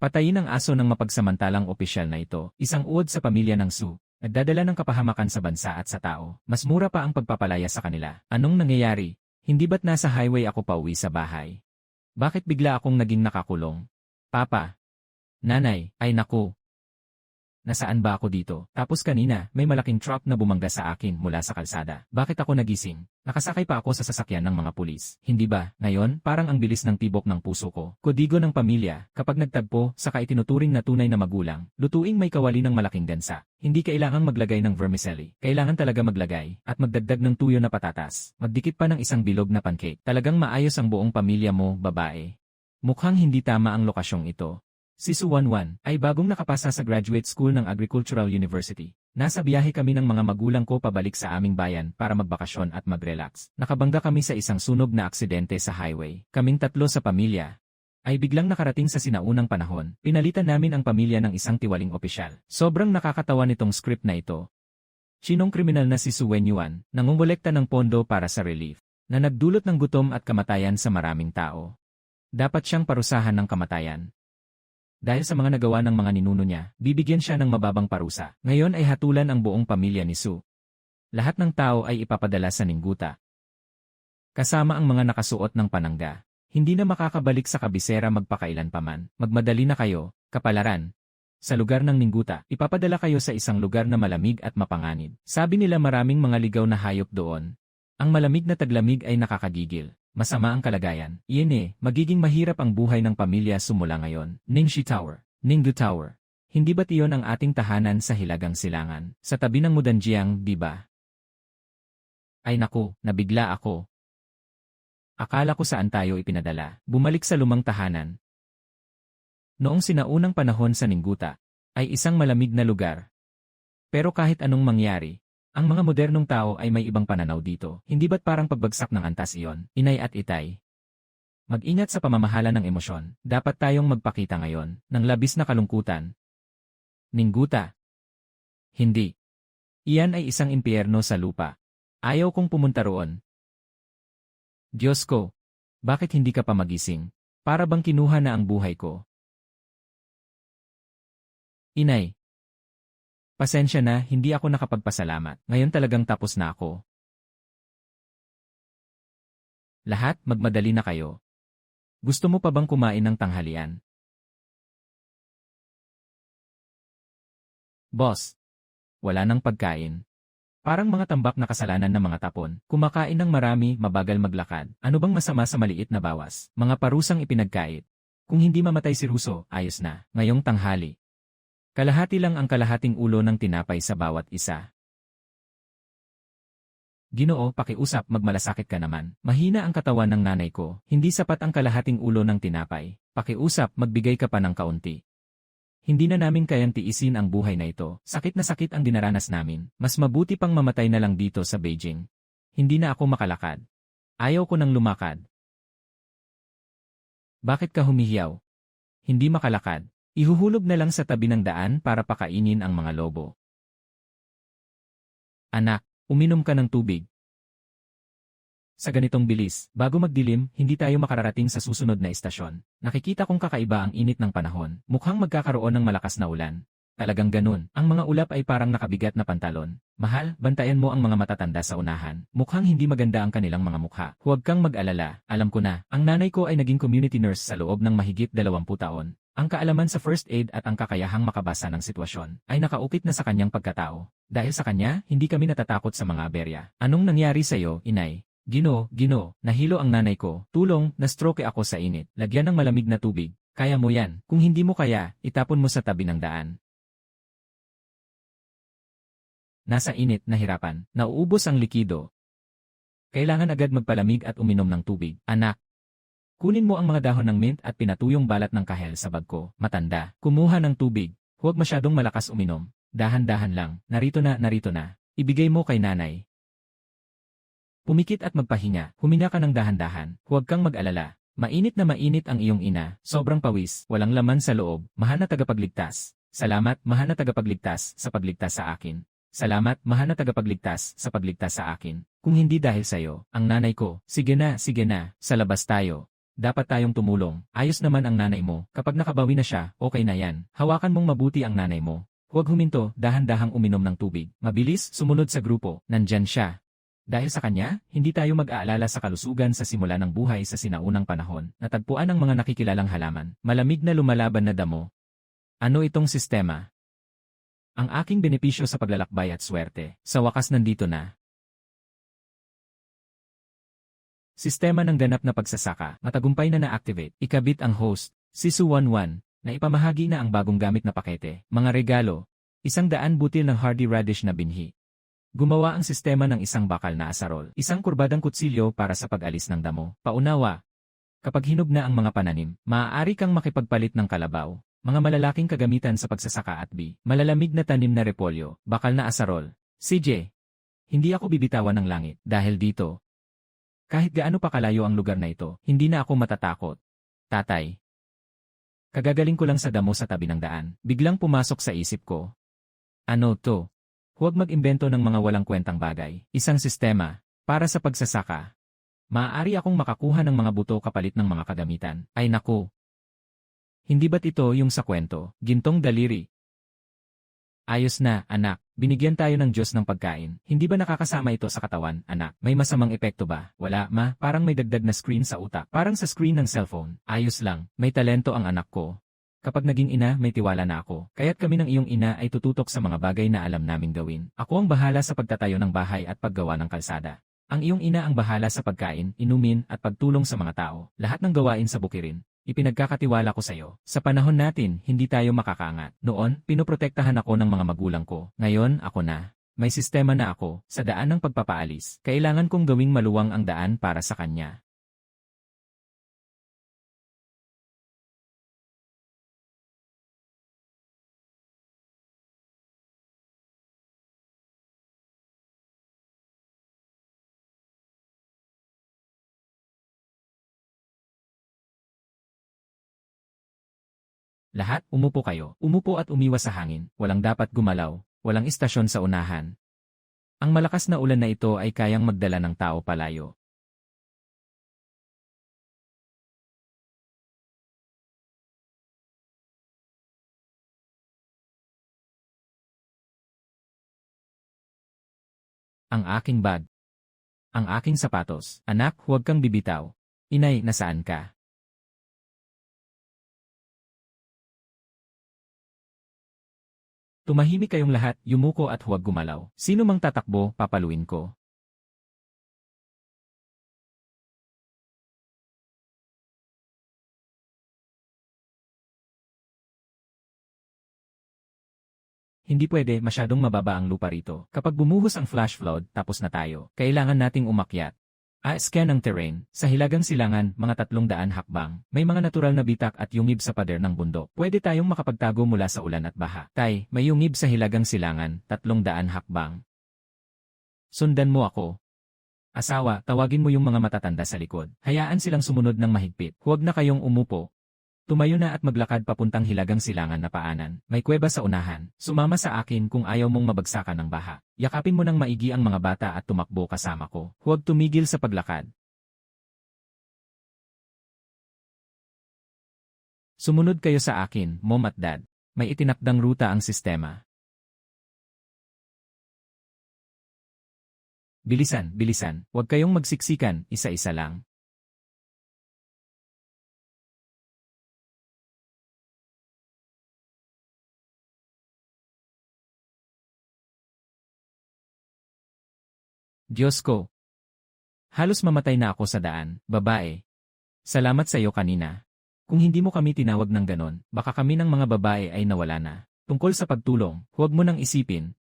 Patayin ang aso ng mapagsamantalang opisyal na ito, isang uod sa pamilya ng Su. Nagdadala ng kapahamakan sa bansa at sa tao. Mas mura pa ang pagpapalaya sa kanila. Anong nangyayari? Hindi ba't nasa highway ako pauwi sa bahay? Bakit bigla akong naging nakakulong? Papa. Nanay, ay naku. Nasaan ba ako dito? Tapos kanina, may malaking truck na bumangga sa akin mula sa kalsada. Bakit ako nagising? Nakasakay pa ako sa sasakyan ng mga pulis. Hindi ba? Ngayon, parang ang bilis ng tibok ng puso ko. Kodigo ng pamilya, kapag nagtagpo, saka itinuturing na tunay na magulang, lutuing may kawali ng malaking gansa. Hindi kailangang maglagay ng vermicelli. Kailangan talaga maglagay, at magdagdag ng tuyo na patatas. Magdikit pa ng isang bilog na pancake. Talagang maayos ang buong pamilya mo, babae. Mukhang hindi tama ang lokasyong ito. Si Su Wanwan ay bagong nakapasa sa graduate school ng Agricultural University. Nasa biyahe kami ng mga magulang ko pabalik sa aming bayan para magbakasyon at mag-relax. Nakabangga kami sa isang sunog na aksidente sa highway. Kaming tatlo sa pamilya ay biglang nakarating sa sinaunang panahon. Pinalitan namin ang pamilya ng isang tiwaling opisyal. Sobrang nakakatawa nitong script na ito. Sinong kriminal na si Su Wenyuan, nangungolekta ng pondo para sa relief, na nagdulot ng gutom at kamatayan sa maraming tao. Dapat siyang parusahan ng kamatayan. Dahil sa mga nagawa ng mga ninuno niya, bibigyan siya ng mababang parusa. Ngayon ay hatulan ang buong pamilya ni Su. Lahat ng tao ay ipapadala sa Ningguta. Kasama ang mga nakasuot ng panangga. Hindi na makakabalik sa kabisera magpakailan paman. Magmadali na kayo, kapalaran. Sa lugar ng Ningguta, ipapadala kayo sa isang lugar na malamig at mapanganib. Sabi nila maraming mga ligaw na hayop doon. Ang malamig na taglamig ay nakakagigil. Masama ang kalagayan. Iyan magiging mahirap ang buhay ng pamilya sumula ngayon. Ningxi Tower. Ninggu Tower. Hindi ba't iyon ang ating tahanan sa Hilagang Silangan? Sa tabi ng Mudanjiang, di ba? Ay naku, nabigla ako. Akala ko saan tayo ipinadala. Bumalik sa lumang tahanan. Noong sinaunang panahon sa Ningguta, ay isang malamig na lugar. Pero kahit anong mangyari, ang mga modernong tao ay may ibang pananaw dito. Hindi ba't parang pagbagsak ng antas iyon, inay at itay? Mag-ingat sa pamamahala ng emosyon. Dapat tayong magpakita ngayon ng labis na kalungkutan. Ningguta. Hindi. Iyan ay isang impyerno sa lupa. Ayaw kong pumunta roon. Diyos ko, bakit hindi ka pa magising? Para bang kinuha na ang buhay ko? Inay. Pasensya na, hindi ako nakapagpasalamat. Ngayon talagang tapos na ako. Lahat, magmadali na kayo. Gusto mo pa bang kumain ng tanghalian? Boss. Wala nang pagkain. Parang mga tambak na kasalanan ng mga tapon. Kumakain ng marami, mabagal maglakad. Ano bang masama sa maliit na bawas? Mga parusang ipinagkait. Kung hindi mamatay si Russo, ayos na. Ngayong tanghali. Kalahati lang ang kalahating ulo ng tinapay sa bawat isa. Ginoo, pakiusap, magmalasakit ka naman. Mahina ang katawan ng nanay ko. Hindi sapat ang kalahating ulo ng tinapay. Pakiusap, magbigay ka pa ng kaunti. Hindi na namin kayang tiisin ang buhay na ito. Sakit na sakit ang dinaranas namin. Mas mabuti pang mamatay na lang dito sa Beijing. Hindi na ako makalakad. Ayaw ko nang lumakad. Bakit ka humihiyaw? Hindi makalakad. Ihuhulog na lang sa tabi ng daan para pakainin ang mga lobo. Anak, uminom ka ng tubig. Sa ganitong bilis, bago magdilim, hindi tayo makararating sa susunod na istasyon. Nakikita kong kakaiba ang init ng panahon. Mukhang magkakaroon ng malakas na ulan. Talagang ganun. Ang mga ulap ay parang nakabigat na pantalon. Mahal, bantayan mo ang mga matatanda sa unahan. Mukhang hindi maganda ang kanilang mga mukha. Huwag kang mag-alala. Alam ko na, ang nanay ko ay naging community nurse sa loob ng mahigit 20 taon. Ang kaalaman sa first aid at ang kakayahang makabasa ng sitwasyon ay nakaukit na sa kanyang pagkatao. Dahil sa kanya, hindi kami natatakot sa mga aberya. Anong nangyari sa iyo, inay? Gino, nahilo ang nanay ko. Tulong, na-stroke ako sa init. Lagyan ng malamig na tubig. Kaya mo yan. Kung hindi mo kaya, itapon mo sa tabi ng daan. Nasa init, nahirapan. Nauubos ang likido. Kailangan agad magpalamig at uminom ng tubig. Anak. Kunin mo ang mga dahon ng mint at pinatuyong balat ng kahel sa bag ko. Matanda. Kumuha ng tubig. Huwag masyadong malakas uminom. Dahan-dahan lang. Narito na. Ibigay mo kay nanay. Pumikit at magpahinga. Huminga ka ng dahan-dahan. Huwag kang mag-alala. Mainit na mainit ang iyong ina. Sobrang pawis. Walang laman sa loob. Mahal na tagapagligtas. Salamat, mahal na tagapagligtas, sa pagligtas sa akin. Salamat, mahal na tagapagligtas, sa pagligtas sa akin. Kung hindi dahil sa'yo, ang nanay ko, sige na, sa labas tayo. dapat tayong tumulong. Ayos naman ang nanay mo. Kapag nakabawi na siya, okay na yan. Hawakan mong mabuti ang nanay mo. Huwag huminto, dahan-dahang uminom ng tubig. Mabilis, sumunod sa grupo. Nandyan siya. Dahil sa kanya, hindi tayo mag-aalala sa kalusugan sa simula ng buhay sa sinaunang panahon. Natagpuan ang mga nakikilalang halaman. Malamig na lumalaban na damo. Ano itong sistema? Ang aking benepisyo sa paglalakbay at swerte. Sa wakas nandito na. Sistema ng ganap na pagsasaka. Matagumpay na na-activate. Ikabit ang host. Sisu11. Na ipamahagi na ang bagong gamit na pakete. Mga regalo. 100 butil ng hardy radish na binhi. Gumawa ang sistema ng isang bakal na asarol. Isang kurbadang kutsilyo para sa pag-alis ng damo. Paunawa. Kapag hinog na ang mga pananim, maaari kang makipagpalit ng kalabaw. Mga malalaking kagamitan sa pagsasaka at malalamig na tanim na repolyo. Bakal na asarol. CJ. Hindi ako bibitawan ng langit. Dahil dito. Kahit gaano pa kalayo ang lugar na ito, hindi na ako matatakot. Tatay. Kagagaling ko lang sa damo sa tabi ng daan. Biglang pumasok sa isip ko. Ano to? Huwag mag-imbento ng mga walang kwentang bagay. Isang sistema. Para sa pagsasaka. Maaari akong makakuha ng mga buto kapalit ng mga kagamitan. Ay naku. Hindi ba't ito yung sa kwento? Gintong daliri. Ayos na, anak. Binigyan tayo ng Diyos ng pagkain. Hindi ba nakakasama ito sa katawan, anak? May masamang epekto ba? Wala, ma. Parang may dagdag na screen sa utak. Parang sa screen ng cellphone. Ayos lang. May talento ang anak ko. Kapag naging ina, may tiwala na ako. Kaya't kami ng iyong ina ay tututok sa mga bagay na alam naming gawin. Ako ang bahala sa pagtatayo ng bahay at paggawa ng kalsada. Ang iyong ina ang bahala sa pagkain, inumin at pagtulong sa mga tao. Lahat ng gawain sa bukirin. Ipinagkakatiwala ko sa iyo. Sa panahon natin, hindi tayo makakaangat. Noon, pinoprotektahan ako ng mga magulang ko. Ngayon, ako na. May sistema na ako. Sa daan ng pagpapaalis, kailangan kong gawing maluwang ang daan para sa kanya. Lahat, umupo kayo. Umupo at umiwas sa hangin. Walang dapat gumalaw. Walang istasyon sa unahan. Ang malakas na ulan na ito ay kayang magdala ng tao palayo. Ang aking bag. Ang aking sapatos. Anak, huwag kang bibitaw. Inay, nasaan ka? Tumahimik kayong lahat, yumuko at huwag gumalaw. Sino mang tatakbo, papaluin ko. Hindi pwede, masyadong mababa ang lupa rito. Kapag bumuhos ang flash flood, tapos na tayo. Kailangan nating umakyat. Scan ang terrain. Sa Hilagang Silangan, mga 300 hakbang. May mga natural na bitak at yungib sa pader ng bundok. Pwede tayong makapagtago mula sa ulan at baha. Tay, may yungib sa Hilagang Silangan, 300 hakbang. Sundan mo ako. Asawa, tawagin mo yung mga matatanda sa likod. Hayaan silang sumunod ng mahigpit. Huwag na kayong umupo. Tumayo na at maglakad papuntang Hilagang Silangan na paanan. May kuweba sa unahan. Sumama sa akin kung ayaw mong mabagsakan ng baha. Yakapin mo ng maigi ang mga bata at tumakbo kasama ko. Huwag tumigil sa paglakad. Sumunod kayo sa akin, mom at dad. May itinakdang ruta ang sistema. Bilisan, bilisan. Huwag kayong magsiksikan, isa-isa lang. Diyos ko. Halos mamatay na ako sa daan, babae. Salamat sa iyo kanina. Kung hindi mo kami tinawag ng ganon, baka kami ng mga babae ay nawala na. Tungkol sa pagtulong, huwag mo nang isipin.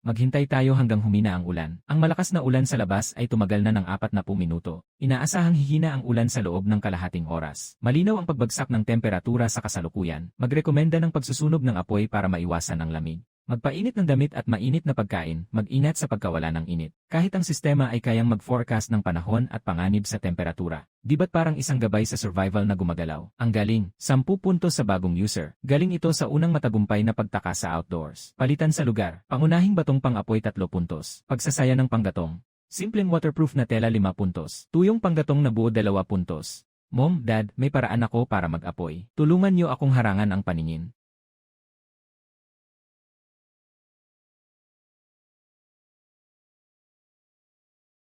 Maghintay tayo hanggang humina ang ulan. Ang malakas na ulan sa labas ay tumagal na ng 40 minuto. Inaasahang hihina ang ulan sa loob ng kalahating oras. Malinaw ang pagbagsak ng temperatura sa kasalukuyan. Magrekomenda ng pagsusunog ng apoy para maiwasan ang lamig. Magpainit ng damit at mainit na pagkain, mag-ingat sa pagkawala ng init. Kahit ang sistema ay kayang mag-forecast ng panahon at panganib sa temperatura. Di ba't parang isang gabay sa survival na gumagalaw? Ang galing, 10 puntos sa bagong user. Galing ito sa unang matagumpay na pagtaka sa outdoors. Palitan sa lugar, pangunahing batong pang-apoy 3 puntos. Pagsasaya ng panggatong. Simpleng waterproof na tela 5 puntos. Tuyong panggatong na buo 2 puntos. Mom, Dad, may paraan ako para mag-apoy. Tulungan niyo akong harangan ang paningin.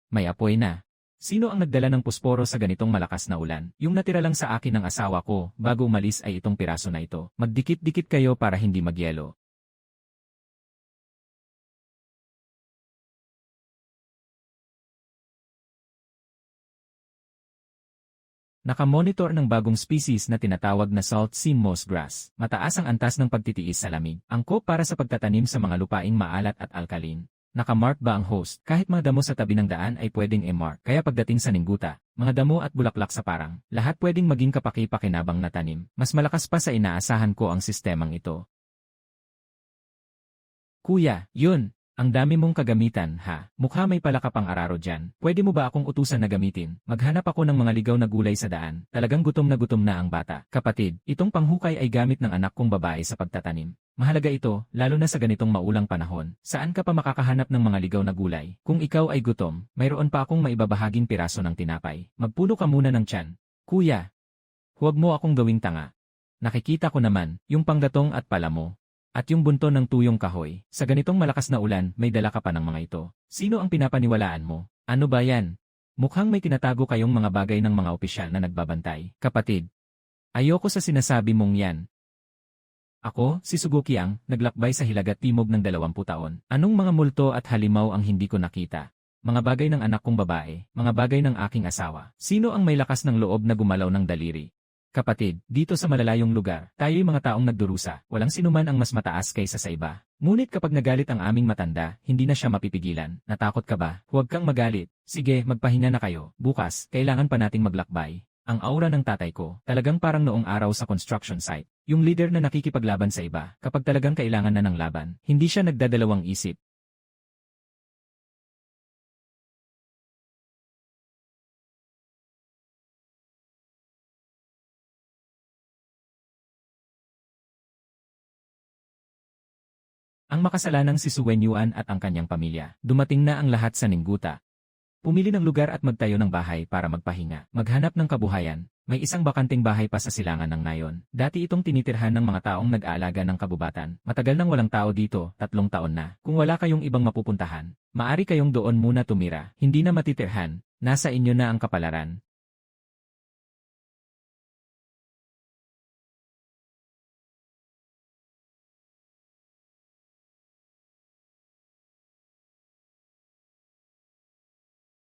May apoy na. Sino ang nagdala ng pusporo sa ganitong malakas na ulan? Yung natira lang sa akin ng asawa ko, bago umalis ay itong piraso na ito. Magdikit-dikit kayo para hindi magyelo. Nakamonitor ng bagong species na tinatawag na salt sea moss grass. Mataas ang antas ng pagtitiis sa lamig. Angkop para sa pagtatanim sa mga lupaing maalat at alkalin. Nakamark ba ang host? Kahit mga damo sa tabi ng daan ay pwedeng i-mark. Kaya pagdating sa ningguta, mga damo at bulaklak sa parang, lahat pwedeng maging kapaki-pakinabang na tanim. Mas malakas pa sa inaasahan ko ang sistemang ito. Kuya, yun. Ang dami mong kagamitan, ha? Mukha may palaka pang araro dyan. Pwede mo ba akong utusan na gamitin? Maghanap ako ng mga ligaw na gulay sa daan. Talagang gutom na ang bata. Kapatid, itong panghukay ay gamit ng anak kong babae sa pagtatanim. Mahalaga ito, lalo na sa ganitong maulang panahon. Saan ka pa makakahanap ng mga ligaw na gulay? Kung ikaw ay gutom, mayroon pa akong maibabahaging piraso ng tinapay. Magpuno ka muna ng tiyan. Kuya, huwag mo akong gawing tanga. Nakikita ko naman, yung panggatong at pala mo. At yung bunto ng tuyong kahoy, sa ganitong malakas na ulan, may dala ka pa ng mga ito. Sino ang pinapaniwalaan mo? Ano ba yan? Mukhang may tinatago kayong mga bagay ng mga opisyal na nagbabantay. Kapatid, ayoko sa sinasabi mong yan. Ako, si Sugukiang, naglakbay sa hilagat timog ng 20 taon. Anong mga multo at halimaw ang hindi ko nakita? Mga bagay ng anak kong babae, mga bagay ng aking asawa. Sino ang may lakas ng loob na gumalaw ng daliri? Kapatid, dito sa malalayong lugar, tayo'y mga taong nagdurusa, walang sinuman ang mas mataas kaysa sa iba. Ngunit kapag nagalit ang aming matanda, hindi na siya mapipigilan. Natakot ka ba? Huwag kang magalit. Sige, magpahinga na kayo. Bukas, kailangan pa nating maglakbay. Ang aura ng tatay ko, talagang parang noong araw sa construction site. Yung leader na nakikipaglaban sa iba, kapag talagang kailangan na ng laban, hindi siya nagdadalawang isip. Ang makasalanang si Suen Yuan at ang kanyang pamilya. Dumating na ang lahat sa Ningguta. Pumili ng lugar at magtayo ng bahay para magpahinga. Maghanap ng kabuhayan. May isang bakanting bahay pa sa silangan ng Nayon. Dati itong tinitirhan ng mga taong nag-aalaga ng kabubatan. Matagal nang walang tao dito, 3 taon na. Kung wala kayong ibang mapupuntahan, maari kayong doon muna tumira. Hindi na matitirhan. Nasa inyo na ang kapalaran.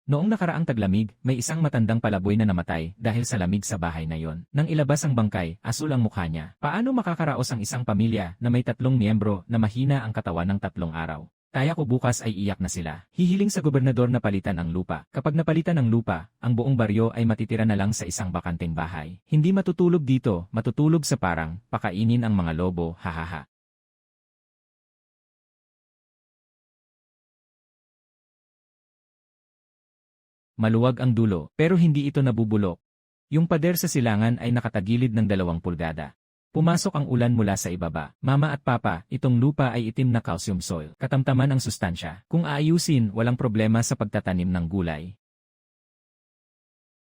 Noong nakaraang taglamig, may isang matandang palaboy na namatay dahil sa lamig sa bahay na yon. Nang ilabas ang bangkay, asul ang mukha niya. Paano makakaraos ang isang pamilya na may 3 miyembro na mahina ang katawan ng 3 araw? Kaya ko bukas ay iyak na sila. Hihiling sa gobernador na palitan ang lupa. Kapag napalitan ang lupa, ang buong baryo ay matitira na lang sa isang bakanteng bahay. Hindi matutulog dito, matutulog sa parang, pakainin ang mga lobo, hahaha. Maluwag ang dulo, pero hindi ito nabubulok. Yung pader sa silangan ay nakatagilid ng 2 pulgada. Pumasok ang ulan mula sa ibaba. Mama at papa, itong lupa ay itim na calcium soil. Katamtaman ang sustansya. Kung aayusin, walang problema sa pagtatanim ng gulay.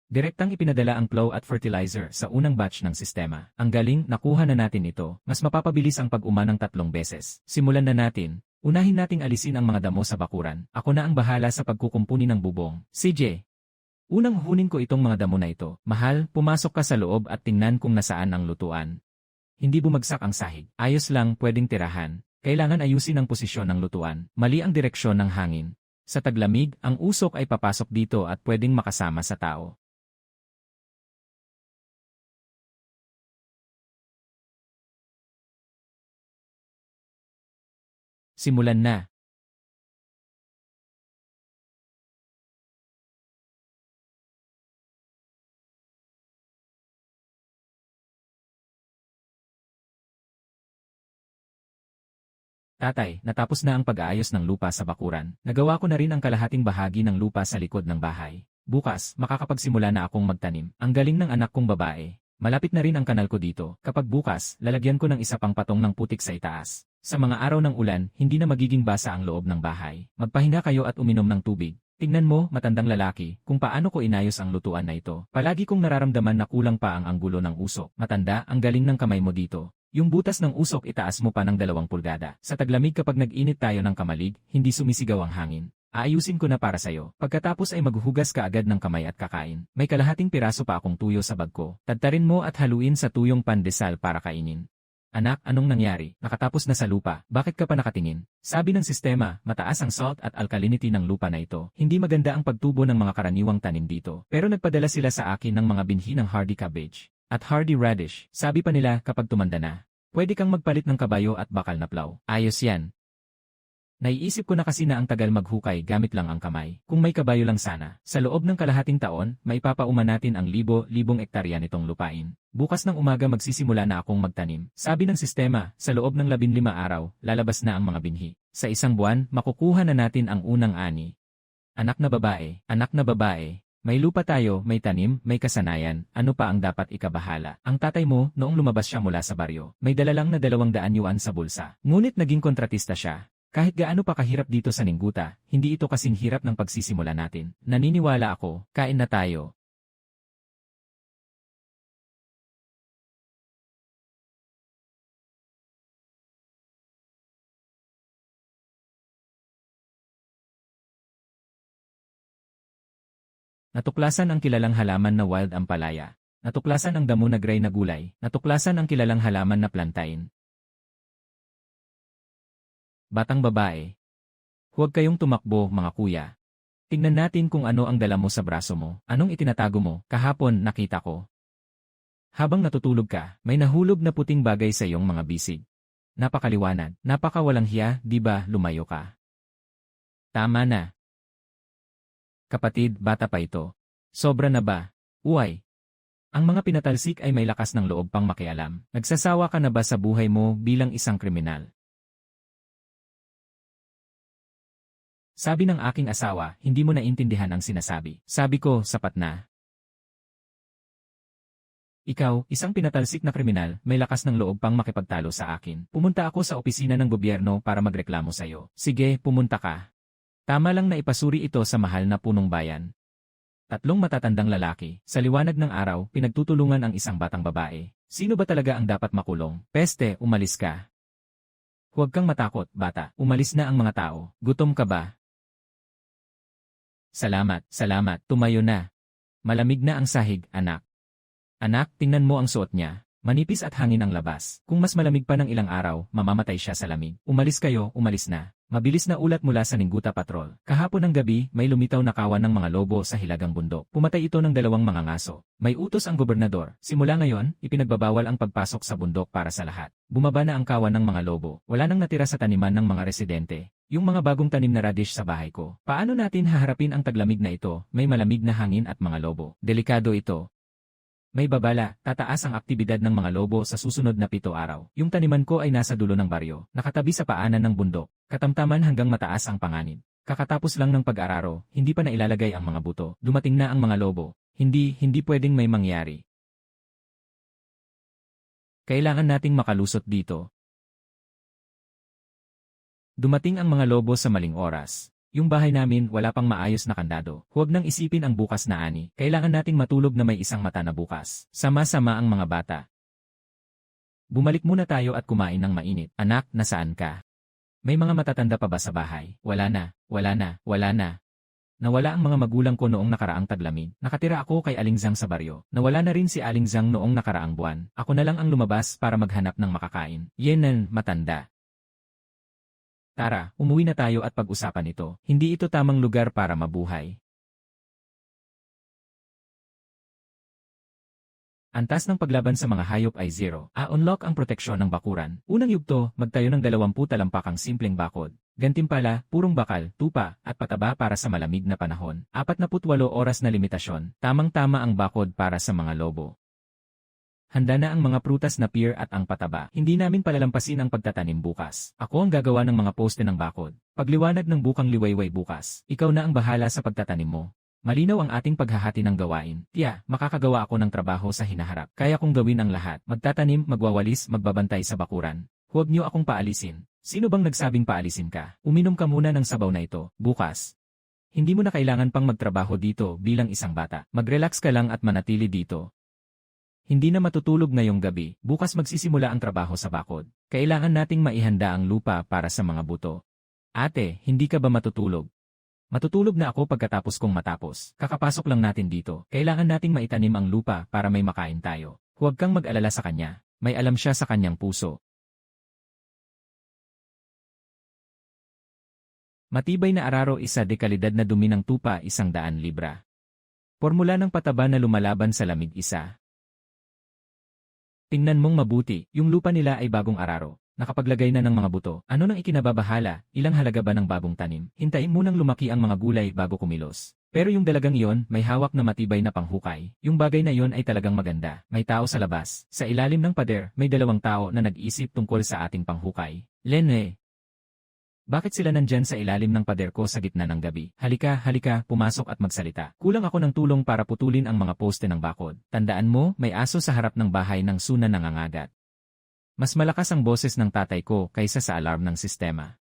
Direktang ipinadala ang plow at fertilizer sa unang batch ng sistema. Ang galing, nakuha na natin ito. Mas mapapabilis ang pag-uma ng 3 beses. Simulan na natin. Unahin nating alisin ang mga damo sa bakuran. Ako na ang bahala sa pagkukumpuni ng bubong. CJ. Unang hunin ko itong mga damo na ito. Mahal, pumasok ka sa loob at tingnan kung nasaan ang lutuan. Hindi bumagsak ang sahig. Ayos lang, pwedeng tirahan. Kailangan ayusin ang posisyon ng lutuan. Mali ang direksyon ng hangin. Sa taglamig, ang usok ay papasok dito at pwedeng makasama sa tao. Simulan na. Tatay, natapos na ang pag-aayos ng lupa sa bakuran. Nagawa ko na rin ang kalahating bahagi ng lupa sa likod ng bahay. Bukas, makakapagsimula na akong magtanim. Ang galing ng anak kong babae. Malapit na rin ang kanal ko dito. Kapag bukas, lalagyan ko ng isa pang patong ng putik sa itaas. Sa mga araw ng ulan, hindi na magiging basa ang loob ng bahay. Magpahinga kayo at uminom ng tubig. Tingnan mo, matandang lalaki, kung paano ko inayos ang lutuan na ito. Palagi kong nararamdaman na kulang pa ang anggulo ng usok. Matanda, ang galing ng kamay mo dito. Yung butas ng usok itaas mo pa ng 2 pulgada. Sa taglamig kapag nag-init tayo ng kamalig, hindi sumisigaw ang hangin. Aayusin ko na para sa'yo. Pagkatapos ay maghuhugas ka agad ng kamay at kakain. May kalahating piraso pa akong tuyo sa bag ko. Tadtarin mo at haluin sa tuyong pandesal para kainin. Anak, anong nangyari? Nakatapos na sa lupa. Bakit ka pa nakatingin? Sabi ng sistema, mataas ang salt at alkalinity ng lupa na ito. Hindi maganda ang pagtubo ng mga karaniwang tanim dito. Pero nagpadala sila sa akin ng mga binhi ng hardy cabbage at hardy radish. Sabi pa nila kapag tumanda na, pwede kang magpalit ng kabayo at bakal na plow. Ayos yan. Naiisip ko na kasi na ang tagal maghukay gamit lang ang kamay. Kung may kabayo lang sana, sa loob ng kalahating taon, maipapauma natin ang libo-libong ektarya nitong lupain. Bukas ng umaga magsisimula na akong magtanim. Sabi ng sistema, sa loob ng 15 araw, lalabas na ang mga binhi. Sa 1 buwan, makukuha na natin ang unang ani. Anak na babae, may lupa tayo, may tanim, may kasanayan, ano pa ang dapat ikabahala? Ang tatay mo, noong lumabas siya mula sa baryo, may dala lang na 200 yuan sa bulsa. Ngunit naging kontratista siya. Kahit gaano pa kahirap dito sa Ningguta, hindi ito kasing hirap ng pagsisimula natin. Naniniwala ako, kain na tayo. Natuklasan ang kilalang halaman na wild ampalaya. Natuklasan ang damo na gray na gulay. Natuklasan ang kilalang halaman na plantain. Batang babae. Huwag kayong tumakbo, mga kuya. Tingnan natin kung ano ang dala mo sa braso mo. Anong itinatago mo? Kahapon, nakita ko. Habang natutulog ka, may nahulog na puting bagay sa iyong mga bisig. Napakaliwanag, napakawalang hiya, di ba lumayo ka? Tama na. Kapatid, bata pa ito. Sobra na ba? Uway. Ang mga pinatalsik ay may lakas ng loob pang makialam. Nagsasawa ka na ba sa buhay mo bilang isang kriminal? Sabi ng aking asawa, hindi mo naintindihan ang sinasabi. Sabi ko, sapat na. Ikaw, isang pinatalsik na kriminal, may lakas ng loob pang makipagtalo sa akin. Pumunta ako sa opisina ng gobyerno para magreklamo sa'yo. Sige, pumunta ka. Tama lang na ipasuri ito sa mahal na punong bayan. 3 matatandang lalaki, sa liwanag ng araw, pinagtutulungan ang isang batang babae. Sino ba talaga ang dapat makulong? Peste, umalis ka. Huwag kang matakot, bata. Umalis na ang mga tao. Gutom ka ba? Salamat, tumayo na. Malamig na ang sahig, anak. Anak, tingnan mo ang suot niya. Manipis at hangin ang labas. Kung mas malamig pa ng ilang araw, mamamatay siya sa lamig. Umalis kayo, umalis na. Mabilis na ulat mula sa Ningguta Patrol. Kahapon ng gabi, may lumitaw na kawan ng mga lobo sa hilagang bundok. Pumatay ito ng 2 mga ngaso. May utos ang gobernador. Simula ngayon, ipinagbabawal ang pagpasok sa bundok para sa lahat. Bumaba na ang kawan ng mga lobo. Wala nang natira sa taniman ng mga residente. Yung mga bagong tanim na radish sa bahay ko. Paano natin haharapin ang taglamig na ito? May malamig na hangin at mga lobo. Delikado ito. May babala, tataas ang aktibidad ng mga lobo sa susunod na 7 araw. Yung taniman ko ay nasa dulo ng baryo, nakatabi sa paanan ng bundok, katamtaman hanggang mataas ang panganib. Kakatapos lang ng pag-araro, hindi pa nailalagay ang mga buto. Dumating na ang mga lobo. Hindi pwedeng may mangyari. Kailangan nating makalusot dito. Dumating ang mga lobo sa maling oras. Yung bahay namin wala pang maayos na kandado. Huwag nang isipin ang bukas na ani. Kailangan nating matulog na may isang mata na bukas. Sama-sama ang mga bata. Bumalik muna tayo at kumain ng mainit. Anak, nasaan ka? May mga matatanda pa ba sa bahay? Wala na. Nawala ang mga magulang ko noong nakaraang taglamig. Nakatira ako kay Aling Zhang sa baryo. Nawala na rin si Aling Zhang noong nakaraang buwan. Ako na lang ang lumabas para maghanap ng makakain. Yenan, matanda. Tara, umuwi na tayo at pag-usapan ito. Hindi ito tamang lugar para mabuhay. Antas ng paglaban sa mga hayop ay 0. Unlock ang proteksyon ng bakuran. Unang yugto, magtayo ng 20 talampakang simpleng bakod. Gantimpala, purong bakal, tupa, at pataba para sa malamig na panahon. 48 oras na limitasyon. Tamang-tama ang bakod para sa mga lobo. Handa na ang mga prutas na pear at ang pataba. Hindi namin palalampasin ang pagtatanim bukas. Ako ang gagawa ng mga poste ng bakod. Pagliwanag ng bukang liwayway bukas. Ikaw na ang bahala sa pagtatanim mo. Malinaw ang ating paghahati ng gawain. Tiya, makakagawa ako ng trabaho sa hinaharap. Kaya kong gawin ang lahat. Magtatanim, magwawalis, magbabantay sa bakuran. Huwag niyo akong paalisin. Sino bang nagsabing paalisin ka? Uminom ka muna ng sabaw na ito. Bukas. Hindi mo na kailangan pang magtrabaho dito bilang isang bata. Mag-relax ka lang at manatili dito. Hindi na matutulog ngayong gabi, bukas magsisimula ang trabaho sa bakod. Kailangan nating maihanda ang lupa para sa mga buto. Ate, hindi ka ba matutulog? Matutulog na ako pagkatapos kong matapos. Kakapasok lang natin dito. Kailangan nating maitanim ang lupa para may makain tayo. Huwag kang mag-alala sa kanya. May alam siya sa kanyang puso. Matibay na araro isa dekalidad na dumi ng tupa 100 libra. Formula ng pataba na lumalaban sa lamig isa. Tingnan mong mabuti, yung lupa nila ay bagong araro. Nakapaglagay na ng mga buto. Ano nang ikinababahala, ilang halaga ba ng bagong tanim? Hintayin munang lumaki ang mga gulay bago kumilos. Pero yung dalagang iyon, may hawak na matibay na panghukay. Yung bagay na iyon ay talagang maganda. May tao sa labas. Sa ilalim ng pader, may 2 tao na nag-isip tungkol sa ating panghukay. Lene. Bakit sila nandyan sa ilalim ng pader ko sa gitna ng gabi? Halika, halika, pumasok at magsalita. Kulang ako ng tulong para putulin ang mga poste ng bakod. Tandaan mo, may aso sa harap ng bahay ng Suna nangangagat. Mas malakas ang boses ng tatay ko kaysa sa alarm ng sistema.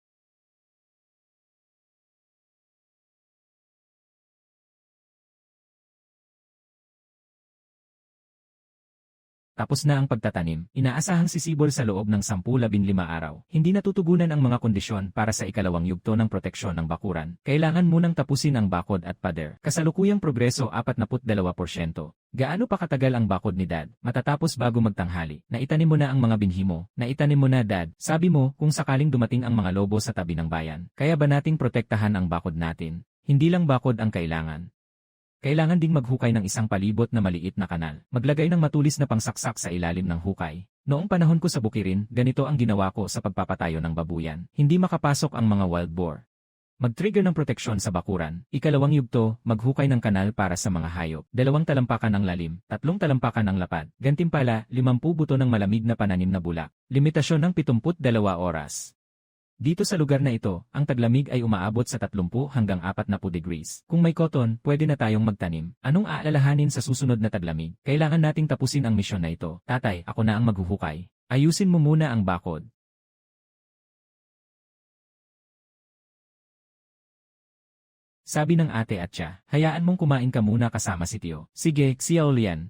Tapos na ang pagtatanim, inaasahang sisibol sa loob ng 10-15 araw. Hindi natutugunan ang mga kondisyon para sa ikalawang yugto ng proteksyon ng bakuran. Kailangan munang tapusin ang bakod at pader. Kasalukuyang progreso 42%. Gaano pa katagal ang bakod ni Dad? Matatapos bago magtanghali. Naitanim mo na ang mga binhi mo. Naitanim mo na, Dad. Sabi mo, kung sakaling dumating ang mga lobo sa tabi ng bayan. Kaya ba nating protektahan ang bakod natin? Hindi lang bakod ang kailangan. Kailangan ding maghukay ng isang palibot na maliit na kanal. Maglagay ng matulis na pangsaksak sa ilalim ng hukay. Noong panahon ko sa bukirin, ganito ang ginawa ko sa pagpapatayo ng babuyan. Hindi makapasok ang mga wild boar. Mag-trigger ng proteksyon sa bakuran. Ikalawang yugto, maghukay ng kanal para sa mga hayop. 2 talampakan ang lalim, 3 talampakan ang lapad. Gantimpala, 50 buto ng malamig na pananim na bulak. Limitasyon ng 72 oras. Dito sa lugar na ito, ang taglamig ay umaabot sa 30 hanggang 40 degrees. Kung may cotton, pwede na tayong magtanim. Anong aalalahanin sa susunod na taglamig? Kailangan nating tapusin ang misyon na ito. Tatay, ako na ang maghuhukay. Ayusin mo muna ang bakod. Sabi ng ate at siya, hayaan mong kumain ka muna kasama si Tio. Sige, Xiaolian.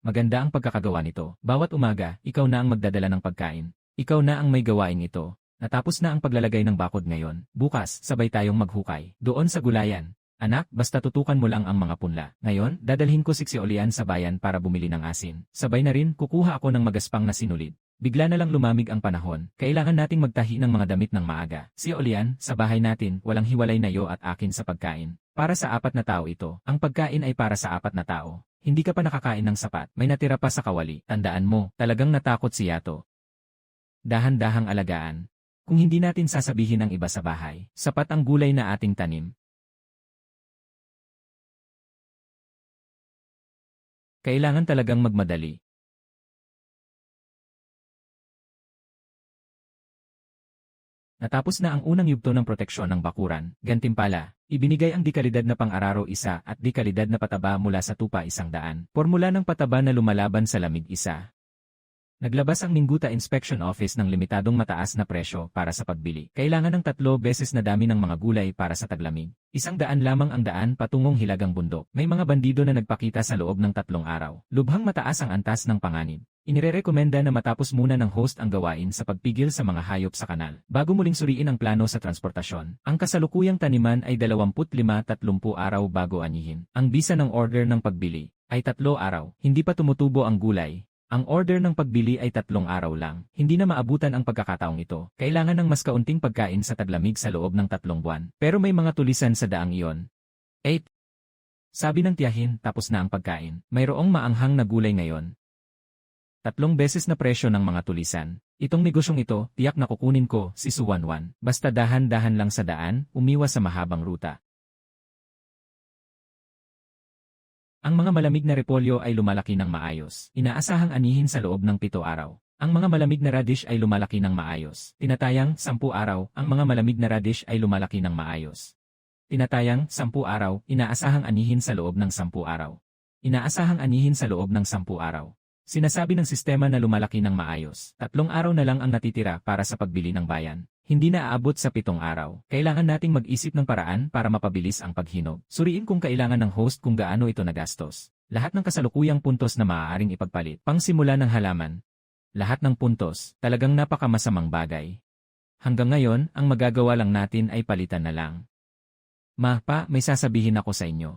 Maganda ang pagkakagawa nito. Bawat umaga, ikaw na ang magdadala ng pagkain. Ikaw na ang may gawain ito. Natapos na ang paglalagay ng bakod ngayon. Bukas, sabay tayong maghukay. Doon sa gulayan. Anak, basta tutukan mo lang ang mga punla. Ngayon, dadalhin ko si Xiaolian sa bayan para bumili ng asin. Sabay na rin, kukuha ako ng magaspang na sinulid. Bigla na lang lumamig ang panahon. Kailangan nating magtahi ng mga damit ng maaga. Xiaolian, sa bahay natin, walang hiwalay na iyo at akin sa pagkain. Para sa 4 na tao ito. Ang pagkain ay para sa 4 na tao. Hindi ka pa nakakain ng sapat. May natira pa sa kawali. Tandaan mo, talagang natakot si Yato. Dahan-dahang alagaan. Kung hindi natin sasabihin ang iba sa bahay, sapat ang gulay na ating tanim. Kailangan talagang magmadali. Natapos na ang unang yugto ng proteksyon ng bakuran. Gantimpala, ibinigay ang dekalidad na pang-araro isa at dekalidad na pataba mula sa tupa 100. Formula ng pataba na lumalaban sa lamig isa. Naglabas ang Minguta Inspection Office ng limitadong mataas na presyo para sa pagbili. Kailangan ng 3 beses na dami ng mga gulay para sa taglamig. 100 lamang ang daan patungong Hilagang Bundok. May mga bandido na nagpakita sa loob ng 3 araw. Lubhang mataas ang antas ng panganib. Inirerekomenda na matapos muna ng host ang gawain sa pagpigil sa mga hayop sa kanal, bago muling suriin ang plano sa transportasyon. Ang kasalukuyang taniman ay 25-30 araw bago anihin. Ang bisa ng order ng pagbili ay 3 araw. Hindi pa tumutubo ang gulay. Ang order ng pagbili ay 3 araw lang. Hindi na maabutan ang pagkakataong ito. Kailangan ng mas kaunting pagkain sa taglamig sa loob ng 3 buwan. Pero may mga tulisan sa daang iyon. 8. Sabi ng tiyahin, tapos na ang pagkain. Mayroong maanghang na gulay ngayon. 3 beses na presyo ng mga tulisan. Itong negosyong ito, tiyak na kukunin ko, si Suwanwan. Basta dahan-dahan lang sa daan, umiwas sa mahabang ruta. Ang mga malamig na repolyo ay lumalaki ng maayos. Inaasahang anihin sa loob ng 7 araw. Ang mga malamig na radish ay lumalaki ng maayos. Tinatayang 10 araw, ang mga malamig na radish ay lumalaki ng maayos. Tinatayang 10 araw, inaasahang anihin sa loob ng 10 araw. Inaasahang anihin sa loob ng 10 araw. Sinasabi ng sistema na lumalaki ng maayos. 3 araw na lang ang natitira para sa pagbili ng bayan. Hindi na aabot sa 7 araw. Kailangan nating mag-isip ng paraan para mapabilis ang paghinog. Suriin kung kailangan ng host kung gaano ito nagastos. Lahat ng kasalukuyang puntos na maaaring ipagpalit. Pangsimula ng halaman. Lahat ng puntos, talagang napakamasamang bagay. Hanggang ngayon, ang magagawa lang natin ay palitan na lang. May sasabihin ako sa inyo.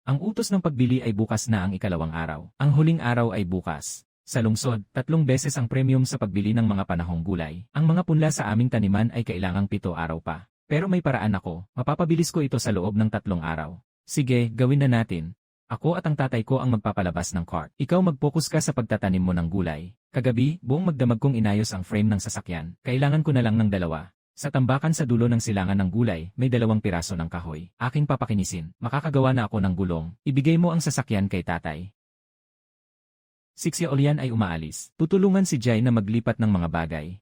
Ang utos ng pagbili ay bukas na ang ikalawang araw. Ang huling araw ay bukas. Sa lungsod, 3 beses ang premium sa pagbili ng mga panahong gulay. Ang mga punla sa aming taniman ay kailangang 7 araw pa. Pero may paraan ako, mapapabilis ko ito sa loob ng 3 araw. Sige, gawin na natin. Ako at ang tatay ko ang magpapalabas ng cart. Ikaw mag-focus ka sa pagtatanim mo ng gulay. Kagabi, buong magdamag kong inayos ang frame ng sasakyan. Kailangan ko na lang ng 2. Sa tambakan sa dulo ng silangan ng gulay, may 2 piraso ng kahoy. Aking papakinisin. Makakagawa na ako ng gulong. Ibigay mo ang sasakyan kay tatay. Si Olian ay umaalis. Tutulungan si Jai na maglipat ng mga bagay.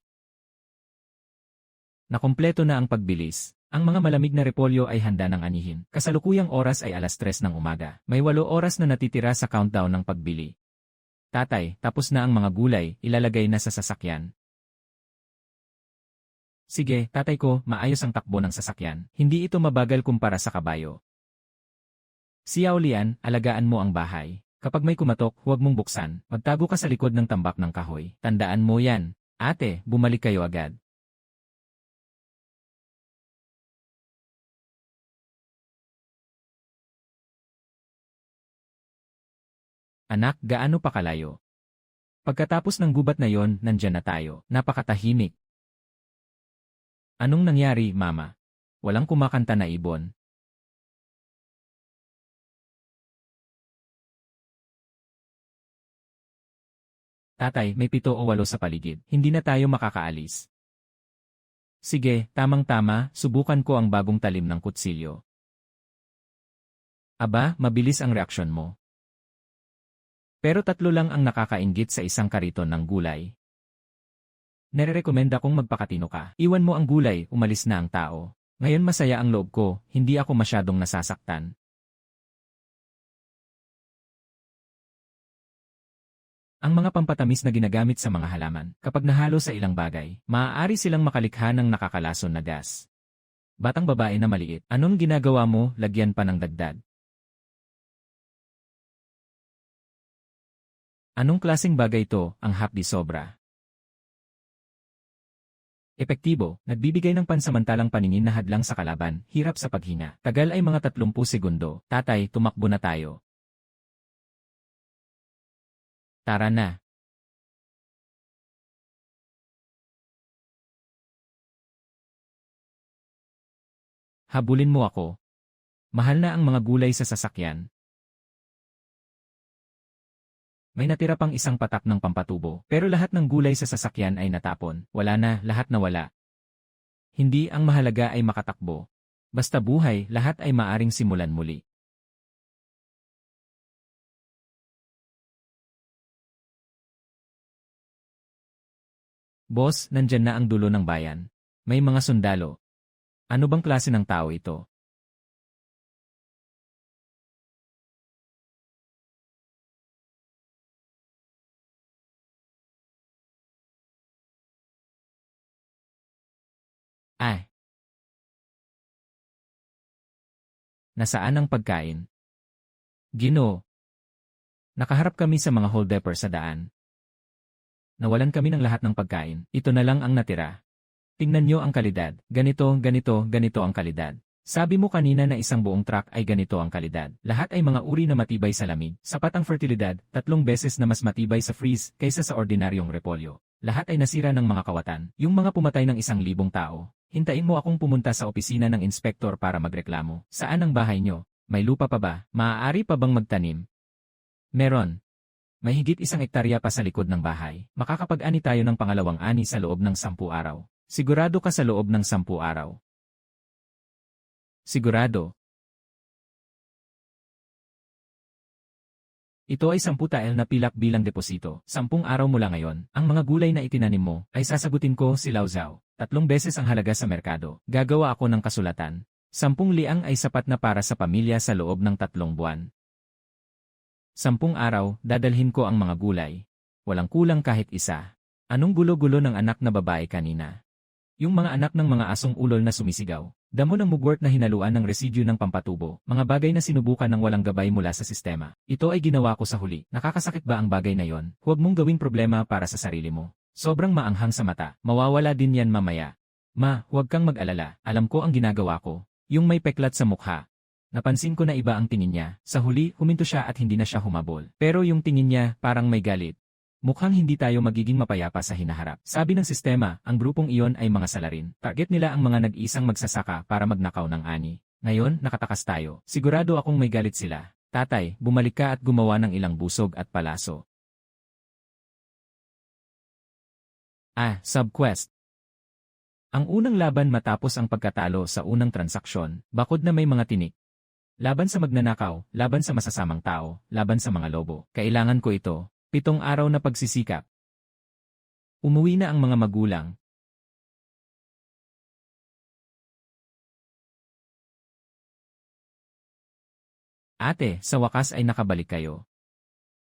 Nakumpleto na ang pagbilis. Ang mga malamig na repolyo ay handa ng anihin. Kasalukuyang oras ay 3:00 ng umaga. May 8 oras na natitira sa countdown ng pagbili. Tatay, tapos na ang mga gulay, ilalagay na sa sasakyan. Sige, tatay ko, maayos ang takbo ng sasakyan. Hindi ito mabagal kumpara sa kabayo. Si Lian, alagaan mo ang bahay. Kapag may kumatok, huwag mong buksan. Magtago ka sa likod ng tambak ng kahoy. Tandaan mo yan. Ate, bumalik kayo agad. Anak, gaano pa kalayo? Pagkatapos ng gubat na yon, nandyan na tayo. Napakatahimik. Anong nangyari, Mama? Walang kumakanta na ibon. Tatay, may 7 o 8 sa paligid. Hindi na tayo makakaalis. Sige, tamang-tama, subukan ko ang bagong talim ng kutsilyo. Aba, mabilis ang reaksyon mo. Pero 3 lang ang nakakainggit sa isang kariton ng gulay. Nerekomenda kong magpakatino ka. Iwan mo ang gulay, umalis na ang tao. Ngayon masaya ang loob ko, hindi ako masyadong nasasaktan. Ang mga pampatamis na ginagamit sa mga halaman, kapag nahalo sa ilang bagay, maaari silang makalikha ng nakakalason na gas. Batang babae na maliit, anong ginagawa mo, lagyan pa ng dagdag? Anong klaseng bagay ito, ang hapdi sobra? Epektibo, nagbibigay ng pansamantalang paningin na hadlang sa kalaban, hirap sa paghinga. Tagal ay mga 30 segundo. Tatay, tumakbo na tayo. Tara na. Habulin mo ako. Mahal na ang mga gulay sa sasakyan. May natira pang isang patak ng pampatubo, pero lahat ng gulay sa sasakyan ay natapon. Wala na, lahat nawala. Hindi ang mahalaga ay makatakbo. Basta buhay, lahat ay maaring simulan muli. Boss, nandyan na ang dulo ng bayan. May mga sundalo. Ano bang klase ng tao ito? Ay, nasaan ang pagkain? Ginoo. Nakaharap kami sa mga holdepper sa daan. Nawalan kami ng lahat ng pagkain. Ito na lang ang natira. Tingnan nyo ang kalidad. Ganito, ganito, ganito ang kalidad. Sabi mo kanina na isang buong truck ay ganito ang kalidad. Lahat ay mga uri na matibay sa lamig. Sapat ang fertilidad, 3 beses na mas matibay sa freeze kaysa sa ordinaryong repolyo. Lahat ay nasira ng mga kawatan. Yung mga pumatay ng 1,000 tao. Hintayin mo akong pumunta sa opisina ng inspektor para magreklamo. Saan ang bahay nyo? May lupa pa ba? Maaari pa bang magtanim? Meron. May higit 1 hektarya pa sa likod ng bahay. Makakapag-ani tayo ng pangalawang ani sa loob ng 10 araw. Sigurado ka sa loob ng 10 araw. Sigurado. Ito ay 10 tael na pilak bilang deposito. 10 araw mula ngayon, ang mga gulay na itinanim mo ay sasagutin ko si Lauzao. 3 beses ang halaga sa merkado. Gagawa ako ng kasulatan. 10 liang ay sapat na para sa pamilya sa loob ng 3 buwan. 10 araw, dadalhin ko ang mga gulay. Walang kulang kahit isa. Anong gulo-gulo ng anak na babae kanina? Yung mga anak ng mga asong ulol na sumisigaw. Damo ng mugwort na hinaluan ng residyo ng pampatubo. Mga bagay na sinubukan ng walang gabay mula sa sistema. Ito ay ginawa ko sa huli. Nakakasakit ba ang bagay na yon? Huwag mong gawing problema para sa sarili mo. Sobrang maanghang sa mata. Mawawala din yan mamaya. Ma, huwag kang mag-alala. Alam ko ang ginagawa ko. Yung may peklat sa mukha. Napansin ko na iba ang tingin niya. Sa huli, huminto siya at hindi na siya humabol. Pero yung tingin niya, parang may galit. Mukhang hindi tayo magiging mapayapa sa hinaharap. Sabi ng sistema, ang grupong iyon ay mga salarin. Target nila ang mga nag-iisang magsasaka para magnakaw ng ani. Ngayon, nakatakas tayo. Sigurado akong may galit sila. Tatay, bumalik ka at gumawa ng ilang busog at palaso. Subquest. Ang unang laban matapos ang pagkatalo sa unang transaksyon, bakod na may mga tinik. Laban sa magnanakaw, laban sa masasamang tao, laban sa mga lobo. Kailangan ko ito. 7 araw na pagsisikap. Umuwi na ang mga magulang. Ate, sa wakas ay nakabalik kayo.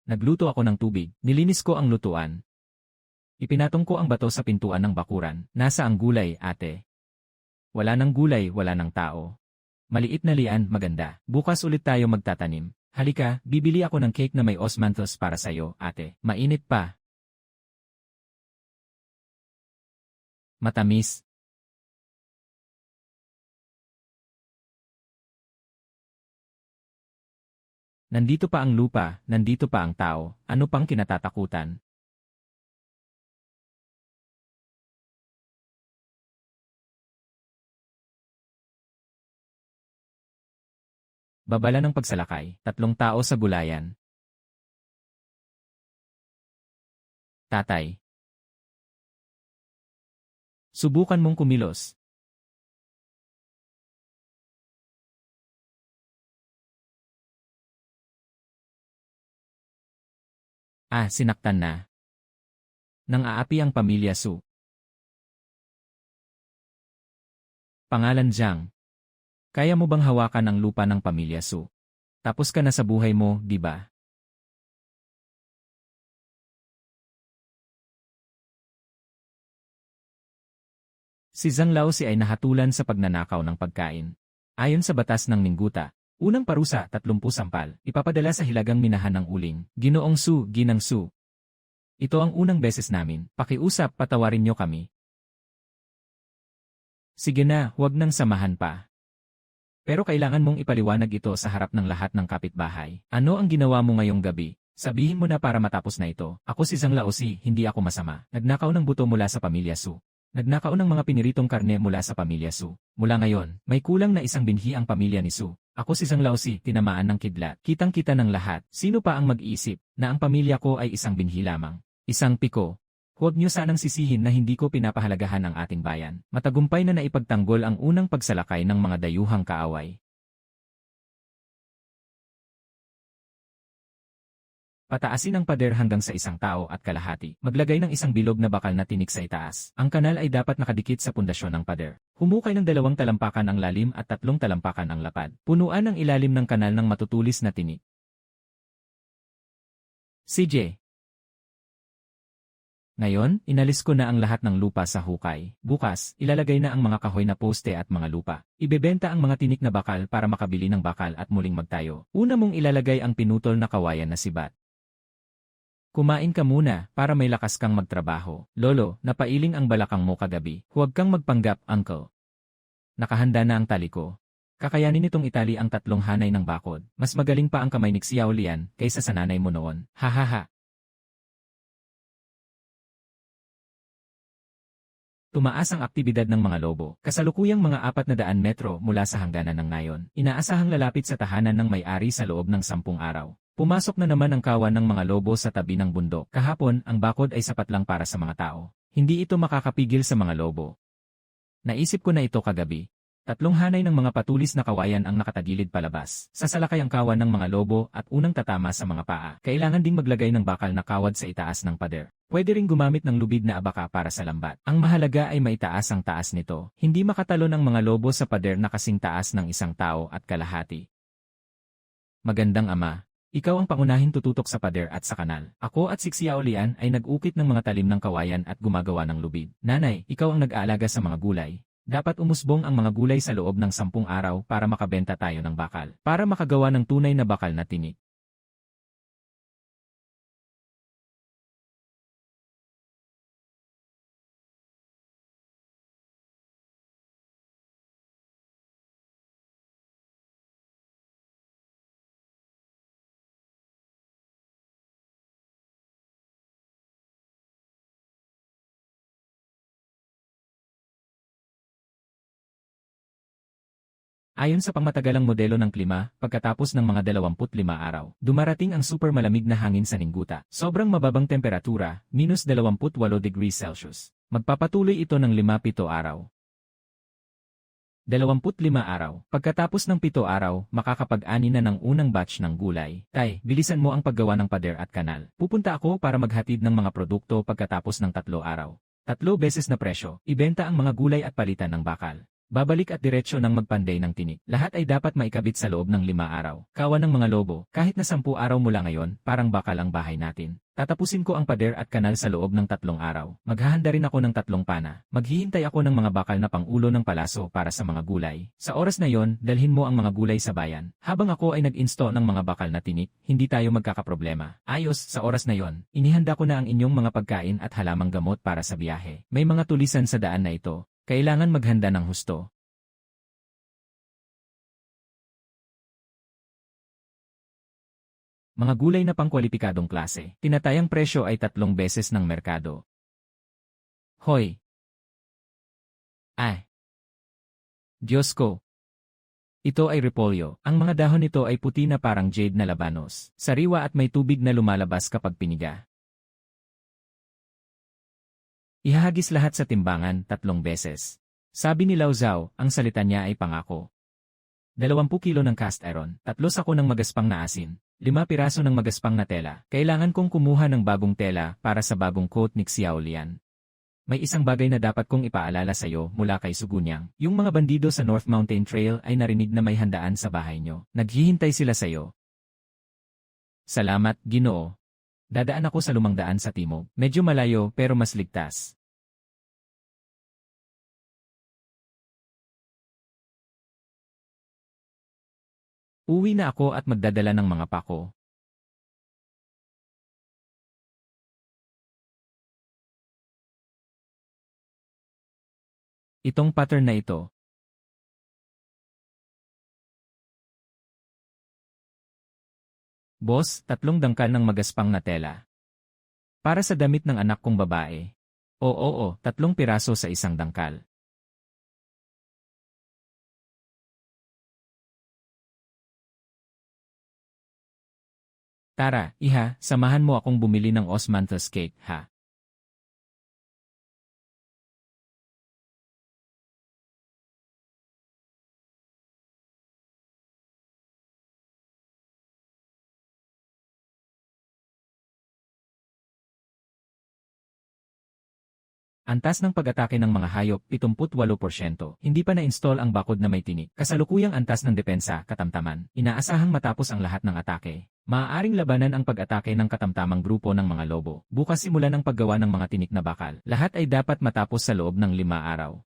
Nagluto ako ng tubig, nilinis ko ang lutuan. Ipinatong ko ang bato sa pintuan ng bakuran. Nasa ang gulay, ate? Wala ng gulay, wala ng tao. Maliit na lian, maganda. Bukas ulit tayo magtatanim. Halika, bibili ako ng cake na may osmanthus para sa'yo, ate. Mainit pa. Matamis. Nandito pa ang lupa, nandito pa ang tao. Ano pang kinatatakutan? Babala ng pagsalakay, 3 tao sa gulayan. Tatay. Subukan mong kumilos. Sinaktan na. Nang aapi ang pamilya Su. Pangalan Jiang. Kaya mo bang hawakan ang lupa ng pamilya Su? Tapos ka na sa buhay mo, di ba? Si Zhang Laozi ay nahatulan sa pagnanakaw ng pagkain. Ayon sa batas ng Ningguta, unang parusa, 30 sampal, ipapadala sa hilagang minahan ng uling. Ginoong Su, Ginang Su. Ito ang unang beses namin. Pakiusap, patawarin niyo kami. Sige na, huwag nang samahan pa. Pero kailangan mong ipaliwanag ito sa harap ng lahat ng kapitbahay. Ano ang ginawa mo ngayong gabi? Sabihin mo na para matapos na ito. Ako si Zhang Laozi, hindi ako masama. Nagnakaw ng buto mula sa pamilya Su. Nagnakaw ng mga piniritong karne mula sa pamilya Su. Mula ngayon, may kulang na isang binhi ang pamilya ni Su. Ako si Zhang Laozi, tinamaan ng kidlat. Kitang-kita ng lahat. Sino pa ang mag-iisip na ang pamilya ko ay isang binhi lamang? Isang piko. Huwag niyo sanang sisihin na hindi ko pinapahalagahan ang ating bayan. Matagumpay na naipagtanggol ang unang pagsalakay ng mga dayuhang kaaway. Pataasin ang pader hanggang sa 1 tao at kalahati. Maglagay ng isang bilog na bakal na tinik sa itaas. Ang kanal ay dapat nakadikit sa pundasyon ng pader. Humukay ng 2 talampakan ang lalim at 3 talampakan ang lapad. Punuan ang ilalim ng kanal ng matutulis na tinik. CJ. Ngayon, inalis ko na ang lahat ng lupa sa hukay. Bukas, ilalagay na ang mga kahoy na poste at mga lupa. Ibebenta ang mga tinik na bakal para makabili ng bakal at muling magtayo. Una mong ilalagay ang pinutol na kawayan na sibat. Kumain ka muna para may lakas kang magtrabaho. Lolo, napailing ang balakang mo kagabi. Huwag kang magpanggap, uncle. Nakahanda na ang tali ko. Kakayanin nitong itali ang 3 hanay ng bakod. Mas magaling pa ang kamay ni Xiao Lian kaysa sa nanay mo noon. Hahaha. Tumaas ang aktibidad ng mga lobo. Kasalukuyang mga 400 metro mula sa hangganan ng nayon. Inaasahang lalapit sa tahanan ng may-ari sa loob ng 10 araw. Pumasok na naman ang kawan ng mga lobo sa tabi ng bundok. Kahapon, ang bakod ay sapat lang para sa mga tao. Hindi ito makakapigil sa mga lobo. Naisip ko na ito kagabi. 3 hanay ng mga patulis na kawayan ang nakatagilid palabas. Sasalakay ang kawan ng mga lobo at unang tatama sa mga paa. Kailangan ding maglagay ng bakal na kawad sa itaas ng pader. Pwede ring gumamit ng lubid na abaka para sa lambat. Ang mahalaga ay maitaas ang taas nito. Hindi makatalon ang mga lobo sa pader na kasing taas ng 1 tao at kalahati. Magandang ama. Ikaw ang pangunahing tututok sa pader at sa kanal. Ako at si Xiao Lian ay nag-ukit ng mga talim ng kawayan at gumagawa ng lubid. Nanay, ikaw ang nag-aalaga sa mga gulay. Dapat umusbong ang mga gulay sa loob ng 10 araw para makabenta tayo ng bakal. Para makagawa ng tunay na bakal na tinik. Ayon sa pangmatagalang modelo ng klima, pagkatapos ng mga 25 araw, dumarating ang super malamig na hangin sa Ningguta. Sobrang mababang temperatura, minus 28 degrees Celsius. Magpapatuloy ito ng 5-7 araw. 25 araw. Pagkatapos ng 7 araw, makakapag-ani na ng unang batch ng gulay. Tay, bilisan mo ang paggawa ng pader at kanal. Pupunta ako para maghatid ng mga produkto pagkatapos ng 3 araw. 3 beses na presyo, ibenta ang mga gulay at palitan ng bakal. Babalik at diretsyo ng magpanday ng tinik. Lahat ay dapat maikabit sa loob ng 5 araw. Kawan ng mga lobo, kahit na 10 araw mula ngayon, parang bakal ang bahay natin. Tatapusin ko ang pader at kanal sa loob ng 3 araw. Maghahanda rin ako ng 3 pana. Maghihintay ako ng mga bakal na pang-ulo ng palaso para sa mga gulay. Sa oras na yon, dalhin mo ang mga gulay sa bayan. Habang ako ay nag-insto ng mga bakal na tinik, hindi tayo magkakaproblema. Ayos, sa oras na yon, inihanda ko na ang inyong mga pagkain at halamang gamot para sa biyahe. May mga tulisan sa daan na ito. Kailangan maghanda ng husto. Mga gulay na pangkwalipikadong klase. Tinatayang presyo ay 3 beses ng merkado. Hoy! Ay! Diyos ko! Ito ay repolyo. Ang mga dahon nito ay puti na parang jade na labanos. Sariwa at may tubig na lumalabas kapag piniga. Ihahagis lahat sa timbangan 3 beses. Sabi ni Lao Zhao, ang salita niya ay pangako. 20 kilo ng cast iron, 3 sako ng magaspang na asin, 5 piraso ng magaspang na tela. Kailangan kong kumuha ng bagong tela para sa bagong coat ni Xiao Lian. May isang bagay na dapat kong ipaalala sa iyo mula kay Sugunyang. Yung mga bandido sa North Mountain Trail ay narinig na may handaan sa bahay nyo. Naghihintay sila sa iyo. Salamat, Ginoo. Dadaan ako sa lumang daan sa timog. Medyo malayo pero mas ligtas. Uwi na ako at magdadala ng mga pako. Itong pattern na ito. Boss, 3 dangkal ng magaspang na tela. Para sa damit ng anak kong babae. Oo, 3 piraso sa isang dangkal. Tara, iha, samahan mo akong bumili ng Osmanthus cake, ha? Antas ng pag-atake ng mga hayop, 78%. Hindi pa na-install ang bakod na may tinik. Kasalukuyang antas ng depensa, katamtaman. Inaasahang matapos ang lahat ng atake. Maaaring labanan ang pag-atake ng katamtamang grupo ng mga lobo. Bukas simulan ang paggawa ng mga tinik na bakal. Lahat ay dapat matapos sa loob ng 5 araw.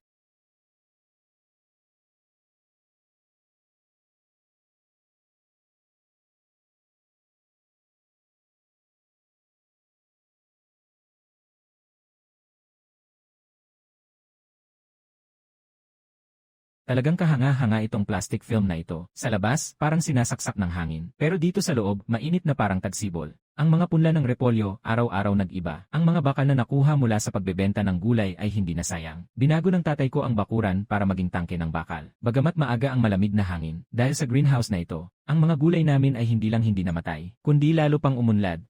Talagang kahanga-hanga itong plastic film na ito. Sa labas, parang sinasaksak ng hangin. Pero dito sa loob, mainit na parang tagsibol. Ang mga punla ng repolyo, araw-araw nag-iba. Ang mga bakal na nakuha mula sa pagbebenta ng gulay ay hindi na sayang. Binago ng tatay ko ang bakuran para maging tangke ng bakal. Bagamat maaga ang malamig na hangin, dahil sa greenhouse na ito, ang mga gulay namin ay hindi lang hindi namatay, kundi lalo pang umunlad.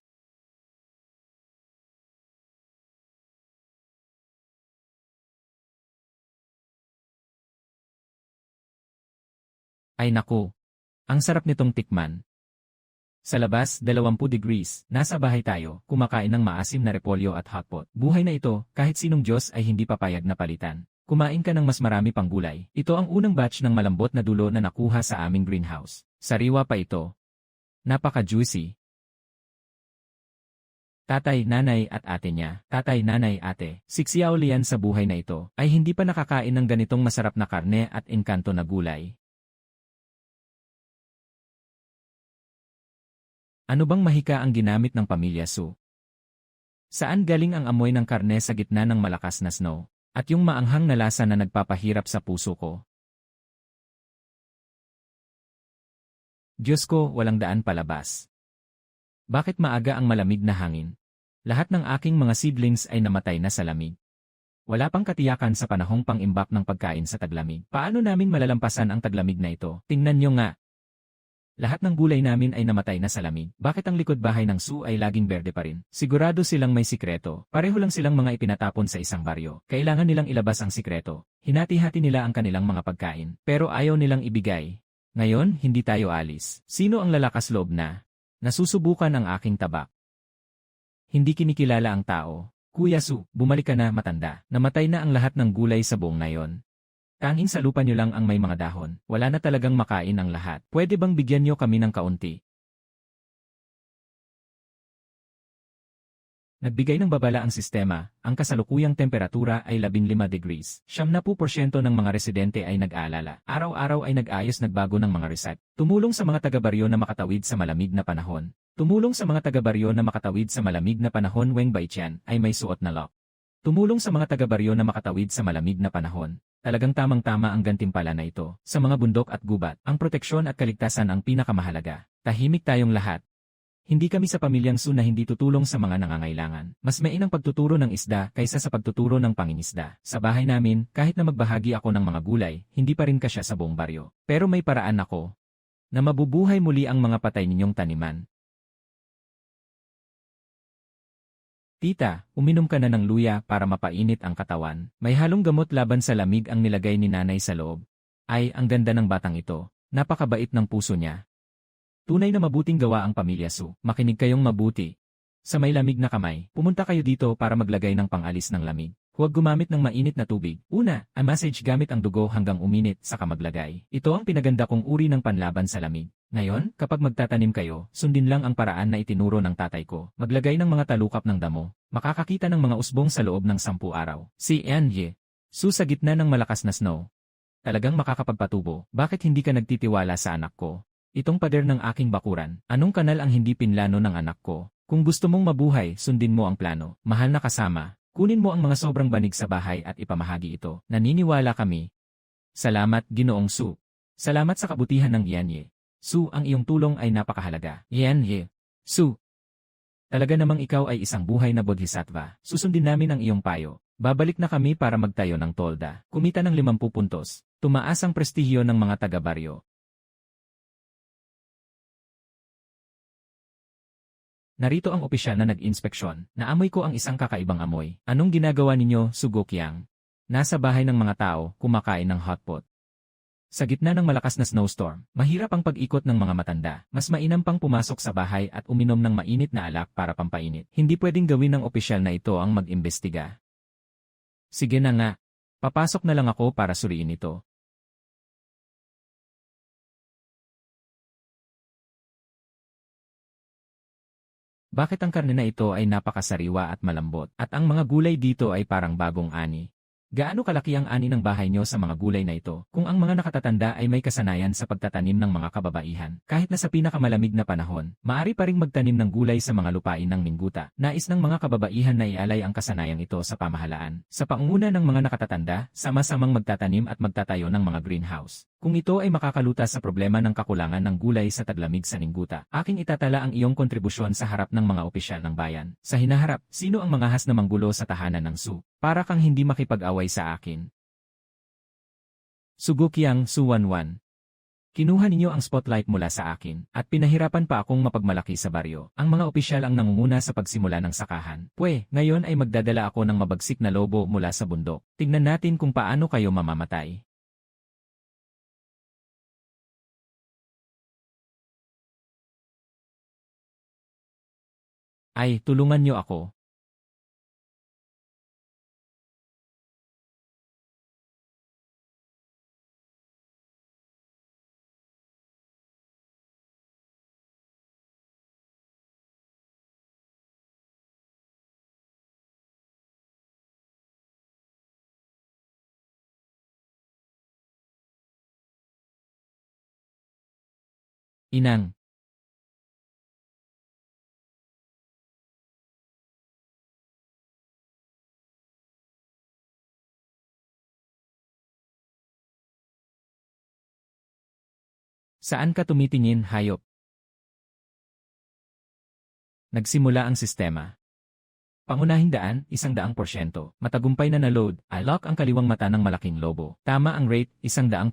Ay naku! Ang sarap nitong tikman. Sa labas, 20 degrees, nasa bahay tayo, kumakain ng maasim na repolyo at hotpot. Buhay na ito, kahit sinong Diyos ay hindi papayag na palitan. Kumain ka ng mas marami pang gulay. Ito ang unang batch ng malambot na dulo na nakuha sa aming greenhouse. Sariwa pa ito. Napaka-juicy. Tatay, nanay at ate niya. Tatay, nanay, ate. Si Xiao Lian sa buhay na ito ay hindi pa nakakain ng ganitong masarap na karne at engkanto na gulay. Ano bang mahika ang ginamit ng pamilya Su? Saan galing ang amoy ng karne sa gitna ng malakas na snow? At yung maanghang na lasa na nagpapahirap sa puso ko? Diyos ko, walang daan palabas. Bakit maaga ang malamig na hangin? Lahat ng aking mga seedlings ay namatay na sa lamig. Wala pang katiyakan sa panahong pang-imbak ng pagkain sa taglamig. Paano namin malalampasan ang taglamig na ito? Tingnan nyo nga. Lahat ng gulay namin ay namatay na sa lamig. Bakit ang likod bahay ng Su ay laging berde pa rin? Sigurado silang may sikreto. Pareho lang silang mga ipinatapon sa isang baryo. Kailangan nilang ilabas ang sikreto. Hinati-hati nila ang kanilang mga pagkain. Pero ayaw nilang ibigay. Ngayon, hindi tayo alis. Sino ang lalakas loob na? Nasusubukan ang aking tabak. Hindi kinikilala ang tao. Kuya Su, bumalik ka na, matanda. Namatay na ang lahat ng gulay sa buong nayon. Tanging sa lupa nyo lang ang may mga dahon. Wala na talagang makain ang lahat. Pwede bang bigyan nyo kami ng kaunti? Nagbigay ng babala ang sistema, ang kasalukuyang temperatura ay 15 degrees. 70% ng mga residente ay nag-aalala. Araw-araw ay nag-ayos nagbago ng mga reset. Tumulong sa mga taga-baryo na makatawid sa malamig na panahon. Tumulong sa mga taga-baryo na makatawid sa malamig na panahon. Weng Baiqian ay may suot na lock. Tumulong sa mga taga-baryo na makatawid sa malamig na panahon. Talagang tamang-tama ang gantimpala na ito. Sa mga bundok at gubat, ang proteksyon at kaligtasan ang pinakamahalaga. Tahimik tayong lahat. Hindi kami sa pamilyang Su na hindi tutulong sa mga nangangailangan. Mas mainam pagtuturo ng isda kaysa sa pagtuturo ng pangingisda. Sa bahay namin, kahit na magbahagi ako ng mga gulay, hindi pa rin kasya sa buong baryo. Pero may paraan ako na mabubuhay muli ang mga patay ninyong taniman. Tita, uminom ka na ng luya para mapainit ang katawan. May halong gamot laban sa lamig ang nilagay ni nanay sa loob. Ay, ang ganda ng batang ito. Napakabait ng puso niya. Tunay na mabuting gawa ang pamilya Su. Makinig kayong mabuti. Sa may lamig na kamay, pumunta kayo dito para maglagay ng pangalis ng lamig. Huwag gumamit ng mainit na tubig. Una, ang massage gamit ang dugo hanggang uminit saka maglagay. Ito ang pinaganda kong uri ng panlaban sa lamig. Ngayon, kapag magtatanim kayo, sundin lang ang paraan na itinuro ng tatay ko. Maglagay ng mga talukap ng damo. Makakakita ng mga usbong sa loob ng 10 araw. Si Anye. Su sa gitna ng malakas na snow. Talagang makakapagpatubo. Bakit hindi ka nagtitiwala sa anak ko? Itong pader ng aking bakuran. Anong kanal ang hindi pinlano ng anak ko? Kung gusto mong mabuhay, sundin mo ang plano. Mahal na kasama, kunin mo ang mga sobrang banig sa bahay at ipamahagi ito. Naniniwala kami. Salamat, Ginoong Su. Salamat sa kabutihan ng Yanye. Su, ang iyong tulong ay napakahalaga. Yanye. Su. Talaga namang ikaw ay isang buhay na bodhisattva. Susundin namin ang iyong payo. Babalik na kami para magtayo ng tolda. Kumita ng 50 puntos. Tumaas ang prestihiyo ng mga taga-baryo. Narito ang opisyal na nag-inspeksyon. Naamoy ko ang isang kakaibang amoy. Anong ginagawa ninyo, Sugokyang? Nasa bahay ng mga tao, kumakain ng hotpot. Sa gitna ng malakas na snowstorm, mahirap ang pag-ikot ng mga matanda. Mas mainam pang pumasok sa bahay at uminom ng mainit na alak para pampainit. Hindi pwedeng gawin ng opisyal na ito ang mag-imbestiga. Sige na nga. Papasok na lang ako para suriin ito. Bakit ang karne na ito ay napakasariwa at malambot, at ang mga gulay dito ay parang bagong ani? Gaano kalaki ang ani ng bahay nyo sa mga gulay na ito? Kung ang mga nakatatanda ay may kasanayan sa pagtatanim ng mga kababaihan, kahit na sa pinakamalamig na panahon, maaari pa ring magtanim ng gulay sa mga lupain ng Mingguta. Nais ng mga kababaihan na ialay ang kasanayang ito sa pamahalaan. Sa pangunguna ng mga nakatatanda, sama-samang magtatanim at magtatayo ng mga greenhouse. Kung ito ay makakalutas sa problema ng kakulangan ng gulay sa taglamig sa Ningguta, aking itatala ang iyong kontribusyon sa harap ng mga opisyal ng bayan. Sa hinaharap, sino ang mangahas na manggulo sa tahanan ng Su? Para kang hindi makipag-away sa akin. Sugokyang Suwanwan. Kinuha ninyo ang spotlight mula sa akin, at pinahirapan pa akong mapagmalaki sa baryo. Ang mga opisyal ang nangunguna sa pagsimula ng sakahan. Ngayon ay magdadala ako ng mabagsik na lobo mula sa bundok. Tingnan natin kung paano kayo mamamatay. Ay, tulungan niyo ako. Inang, saan ka tumitingin, hayop? Nagsimula ang sistema. Pangunahing daan, 100%. Matagumpay na na-load, lock ang kaliwang mata ng malaking lobo. Tama ang rate, 100%.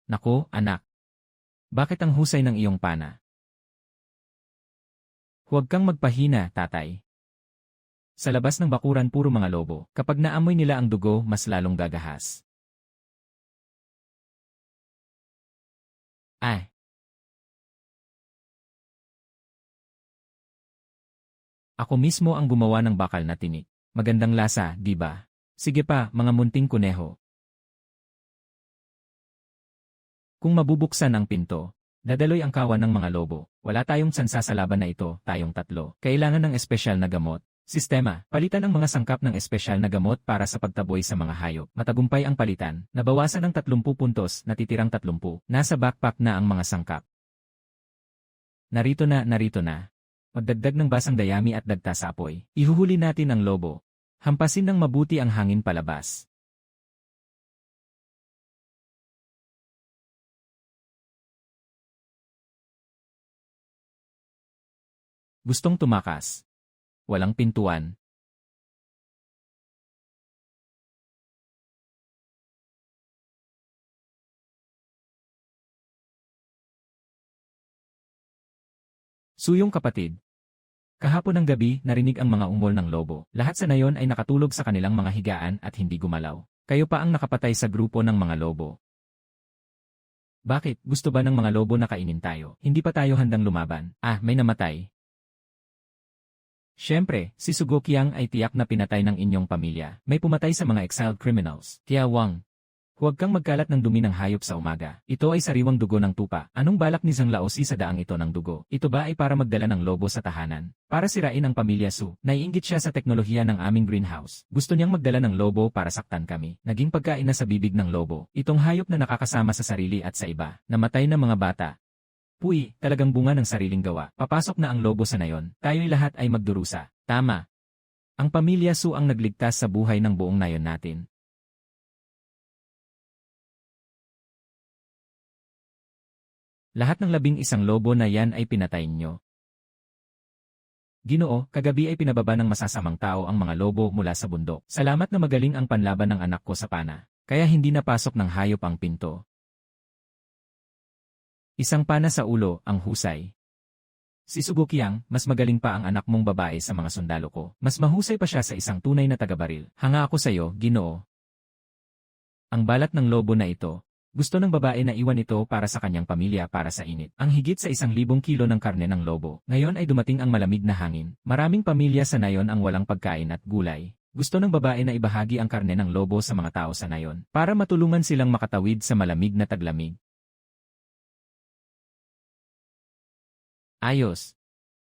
Naku, anak. Bakit ang husay ng iyong pana? Huwag kang magpahina, tatay. Sa labas ng bakuran puro mga lobo. Kapag naamoy nila ang dugo, mas lalong gagahas. Ay, ako mismo ang gumawa ng bakal na tinik. Magandang lasa, di ba? Sige pa, mga munting kuneho. Kung mabubuksan ang pinto, dadaloy ang kawan ng mga lobo. Wala tayong tsansa sa laban na ito, tayong tatlo. Kailangan ng espesyal na gamot. Sistema, palitan ang mga sangkap ng espesyal na gamot para sa pagtaboy sa mga hayop. Matagumpay ang palitan. Nabawasan ng 30 puntos, natitirang 30. Nasa backpack na ang mga sangkap. Narito na, narito na. Magdagdag ng basang dayami at dagta sa apoy. Ihuhuli natin ang lobo. Hampasin ng mabuti ang hangin palabas. Gustong tumakas. Walang pintuan. Suyong kapatid. Kahapon ng gabi, narinig ang mga ungol ng lobo. Lahat sa nayon ay nakatulog sa kanilang mga higaan at hindi gumalaw. Kayo pa ang nakapatay sa grupo ng mga lobo. Bakit? Gusto ba ng mga lobo na kainin tayo? Hindi pa tayo handang lumaban. May namatay. Siyempre, si Sugokiang ay tiyak na pinatay ng inyong pamilya. May pumatay sa mga exiled criminals. Tia Wang. Huwag kang magkalat ng dumi ng hayop sa umaga. Ito ay sariwang dugo ng tupa. Anong balak ni Zhang Laozi sa daang ito ng dugo? Ito ba ay para magdala ng lobo sa tahanan? Para sirain ang pamilya Su. Naiinggit siya sa teknolohiya ng aming greenhouse. Gusto niyang magdala ng lobo para saktan kami. Naging pagkain na sa bibig ng lobo. Itong hayop na nakakasama sa sarili at sa iba. Namatay na mga bata. Puy, talagang bunga ng sariling gawa. Papasok na ang lobo sa nayon. Tayo'y lahat ay magdurusa. Tama. Ang pamilya Su ang nagligtas sa buhay ng buong nayon natin. Lahat ng 11 lobo na yan ay pinatay nyo. Ginoo, kagabi ay pinababa ng masasamang tao ang mga lobo mula sa bundok. Salamat na magaling ang panlaban ng anak ko sa pana. Kaya hindi napasok ng hayop ang pinto. Isang pana sa ulo, ang husay. Si Sugokiang, mas magaling pa ang anak mong babae sa mga sundalo ko. Mas mahusay pa siya sa isang tunay na tagabaril. Hanga ako sa iyo, Ginoo. Ang balat ng lobo na ito, gusto ng babae na iwan ito para sa kanyang pamilya para sa init. Ang higit sa 1,000 kilo ng karne ng lobo. Ngayon ay dumating ang malamig na hangin. Maraming pamilya sa nayon ang walang pagkain at gulay. Gusto ng babae na ibahagi ang karne ng lobo sa mga tao sa nayon para matulungan silang makatawid sa malamig na taglamig. Ayos.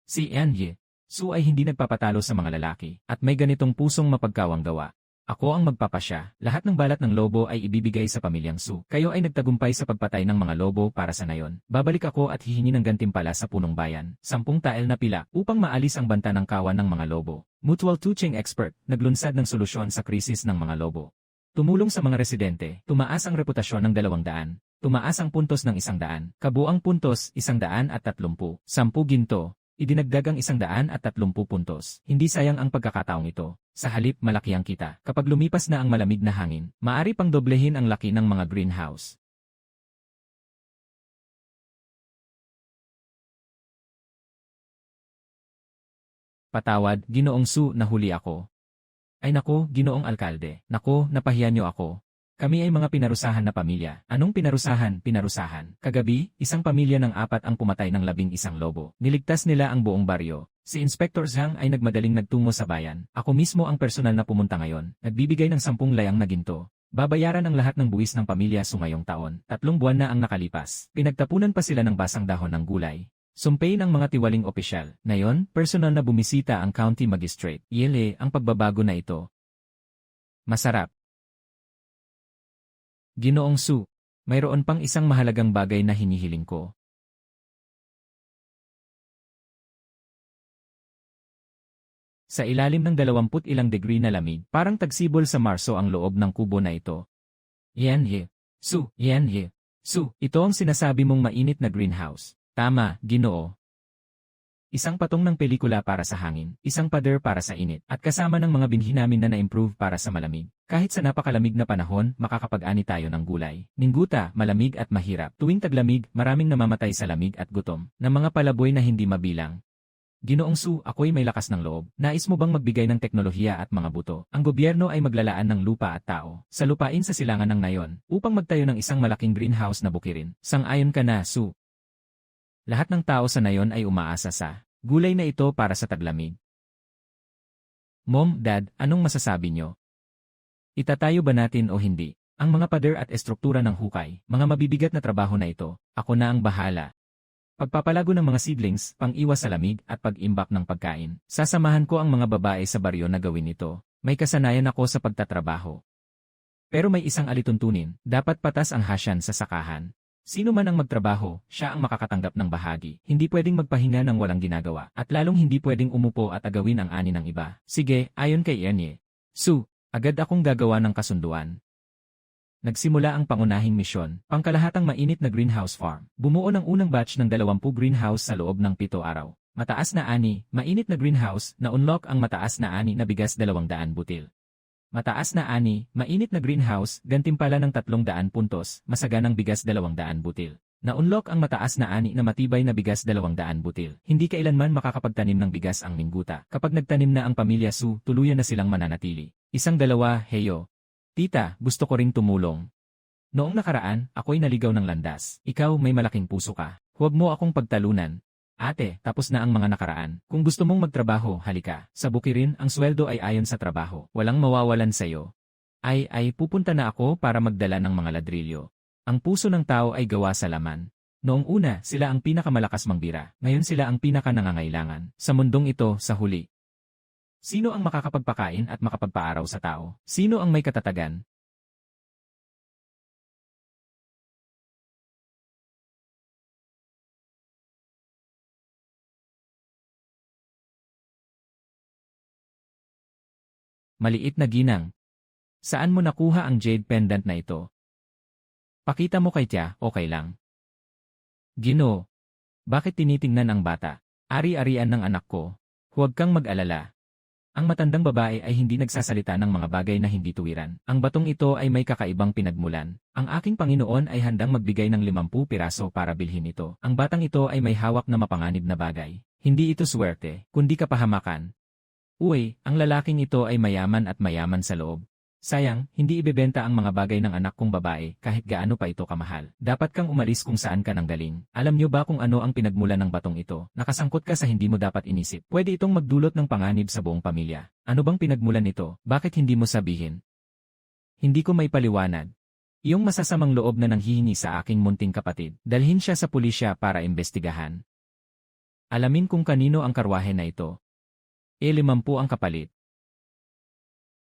Si Anye Su ay hindi nagpapatalo sa mga lalaki at may ganitong pusong mapagkawang gawa. Ako ang magpapasya. Lahat ng balat ng lobo ay ibibigay sa pamilyang Su. Kayo ay nagtagumpay sa pagpatay ng mga lobo para sa nayon. Babalik ako at hihingi ng gantimpala sa punong bayan. 10 tael na pila upang maalis ang banta ng kawan ng mga lobo. Mutual Tuching Expert, naglunsad ng solusyon sa krisis ng mga lobo. Tumulong sa mga residente, tumaas ang reputasyon ng 200. Tumaas ang puntos ng 100. Kabuang puntos, 130. 10 ginto. Idinagdag ang 130 puntos. Hindi sayang ang pagkakataong ito. Sa halip, malaki ang kita. Kapag lumipas na ang malamig na hangin, maaari pang doblehin ang laki ng mga greenhouse. Patawad, Ginoong Su, nahuli ako. Ay nako, Ginoong Alkalde. Nako, napahiya niyo ako. Kami ay mga pinarusahan na pamilya. Anong pinarusahan? Pinarusahan. Kagabi, isang pamilya ng 4 ang pumatay ng 11 lobo. Niligtas nila ang buong baryo. Si Inspector Zhang ay nagmadaling nagtungo sa bayan. Ako mismo ang personal na pumunta ngayon. Nagbibigay ng 10 layang na ginto. Babayaran ang lahat ng buwis ng pamilya Su ngayong taon. 3 buwan na ang nakalipas. Pinagtapunan pa sila ng basang dahon ng gulay. Sumpain ang mga tiwaling opisyal. Ngayon, personal na bumisita ang county magistrate. Yele, ang pagbabago na ito. Masarap. Ginoong Su, mayroon pang isang mahalagang bagay na hinihiling ko. Sa ilalim ng 20 ilang degree na lamig, parang tagsibol sa Marso ang loob ng kubo na ito. Yan ye. Su, yan ye. Su, ito ang sinasabi mong mainit na greenhouse. Tama, Ginoo. Isang patong ng pelikula para sa hangin, isang pader para sa init, at kasama ng mga binhi namin na na-improve para sa malamig. Kahit sa napakalamig na panahon, makakapag-ani tayo ng gulay. Ningguta, malamig at mahirap. Tuwing taglamig, maraming namamatay sa lamig at gutom, ng mga palaboy na hindi mabilang. Ginoong Su, ako'y may lakas ng loob. Nais mo bang magbigay ng teknolohiya at mga buto? Ang gobyerno ay maglalaan ng lupa at tao sa lupain sa silangan ng Nayon upang magtayo ng isang malaking greenhouse na bukirin. Sang-ayon ka na, Su. Lahat ng tao sa Nayon ay umaasa sa gulay na ito para sa taglamig. Mom, Dad, anong masasabi nyo? Itatayo ba natin o hindi? Ang mga pader at estruktura ng hukay, mga mabibigat na trabaho na ito, ako na ang bahala. Pagpapalago ng mga seedlings, pang-iwas sa lamig at pag-imbak ng pagkain. Sasamahan ko ang mga babae sa baryo na gawin ito. May kasanayan ako sa pagtatrabaho. Pero may isang alituntunin, dapat patas ang hasyan sa sakahan. Sino man ang magtrabaho, siya ang makakatanggap ng bahagi. Hindi pwedeng magpahinga ng walang ginagawa, at lalong hindi pwedeng umupo at agawin ang ani ng iba. Sige, ayon kay Enye. Su, agad akong gagawa ng kasunduan. Nagsimula ang pangunahing misyon, pangkalahatang mainit na greenhouse farm. Bumuo ng unang batch ng 20 greenhouse sa loob ng 7 araw. Mataas na ani, mainit na greenhouse, na-unlock ang mataas na ani na bigas 200 butil. Mataas na ani, mainit na greenhouse, gantimpala ng 300 puntos, masaganang bigas 200 butil. Na-unlock ang mataas na ani na matibay na bigas 200 butil. Hindi kailanman makakapagtanim ng bigas ang Ningguta. Kapag nagtanim na ang pamilya Su, tuluyan na silang mananatili. Isang dalawa, heyo. Tita, gusto ko ring tumulong. Noong nakaraan, ako'y naligaw ng landas. Ikaw may malaking puso ka. Huwag mo akong pagtalunan. Ate, tapos na ang mga nakaraan. Kung gusto mong magtrabaho, halika. Sa bukirin, ang sweldo ay ayon sa trabaho. Walang mawawalan sa'yo. Ay, pupunta na ako para magdala ng mga ladrilyo. Ang puso ng tao ay gawa sa laman. Noong una, sila ang pinakamalakas mangbira. Ngayon sila ang pinaka-nangangailangan. Sa mundong ito, sa huli. Sino ang makakapagpakain at makapagpaaraw sa tao? Sino ang may katatagan? Maliit na ginang. Saan mo nakuha ang jade pendant na ito? Pakita mo kay tiya, okay lang. Ginoo. Bakit tinitingnan ang bata? Ari-arian ng anak ko. Huwag kang mag-alala. Ang matandang babae ay hindi nagsasalita ng mga bagay na hindi tuwiran. Ang batong ito ay may kakaibang pinagmulan. Ang aking Panginoon ay handang magbigay ng 50 piraso para bilhin ito. Ang batang ito ay may hawak na mapanganib na bagay. Hindi ito swerte, kundi kapahamakan. Uy, ang lalaking ito ay mayaman at mayaman sa loob. Sayang, hindi ibebenta ang mga bagay ng anak kong babae kahit gaano pa ito kamahal. Dapat kang umalis kung saan ka nang galing. Alam niyo ba kung ano ang pinagmulan ng batong ito? Nakasangkot ka sa hindi mo dapat inisip. Pwede itong magdulot ng panganib sa buong pamilya. Ano bang pinagmulan nito? Bakit hindi mo sabihin? Hindi ko may paliwanag. Iyong masasamang loob na nanghihingi sa aking munting kapatid. Dalhin siya sa pulisya para imbestigahan. Alamin kung kanino ang karwahe na ito. 50 ang kapalit.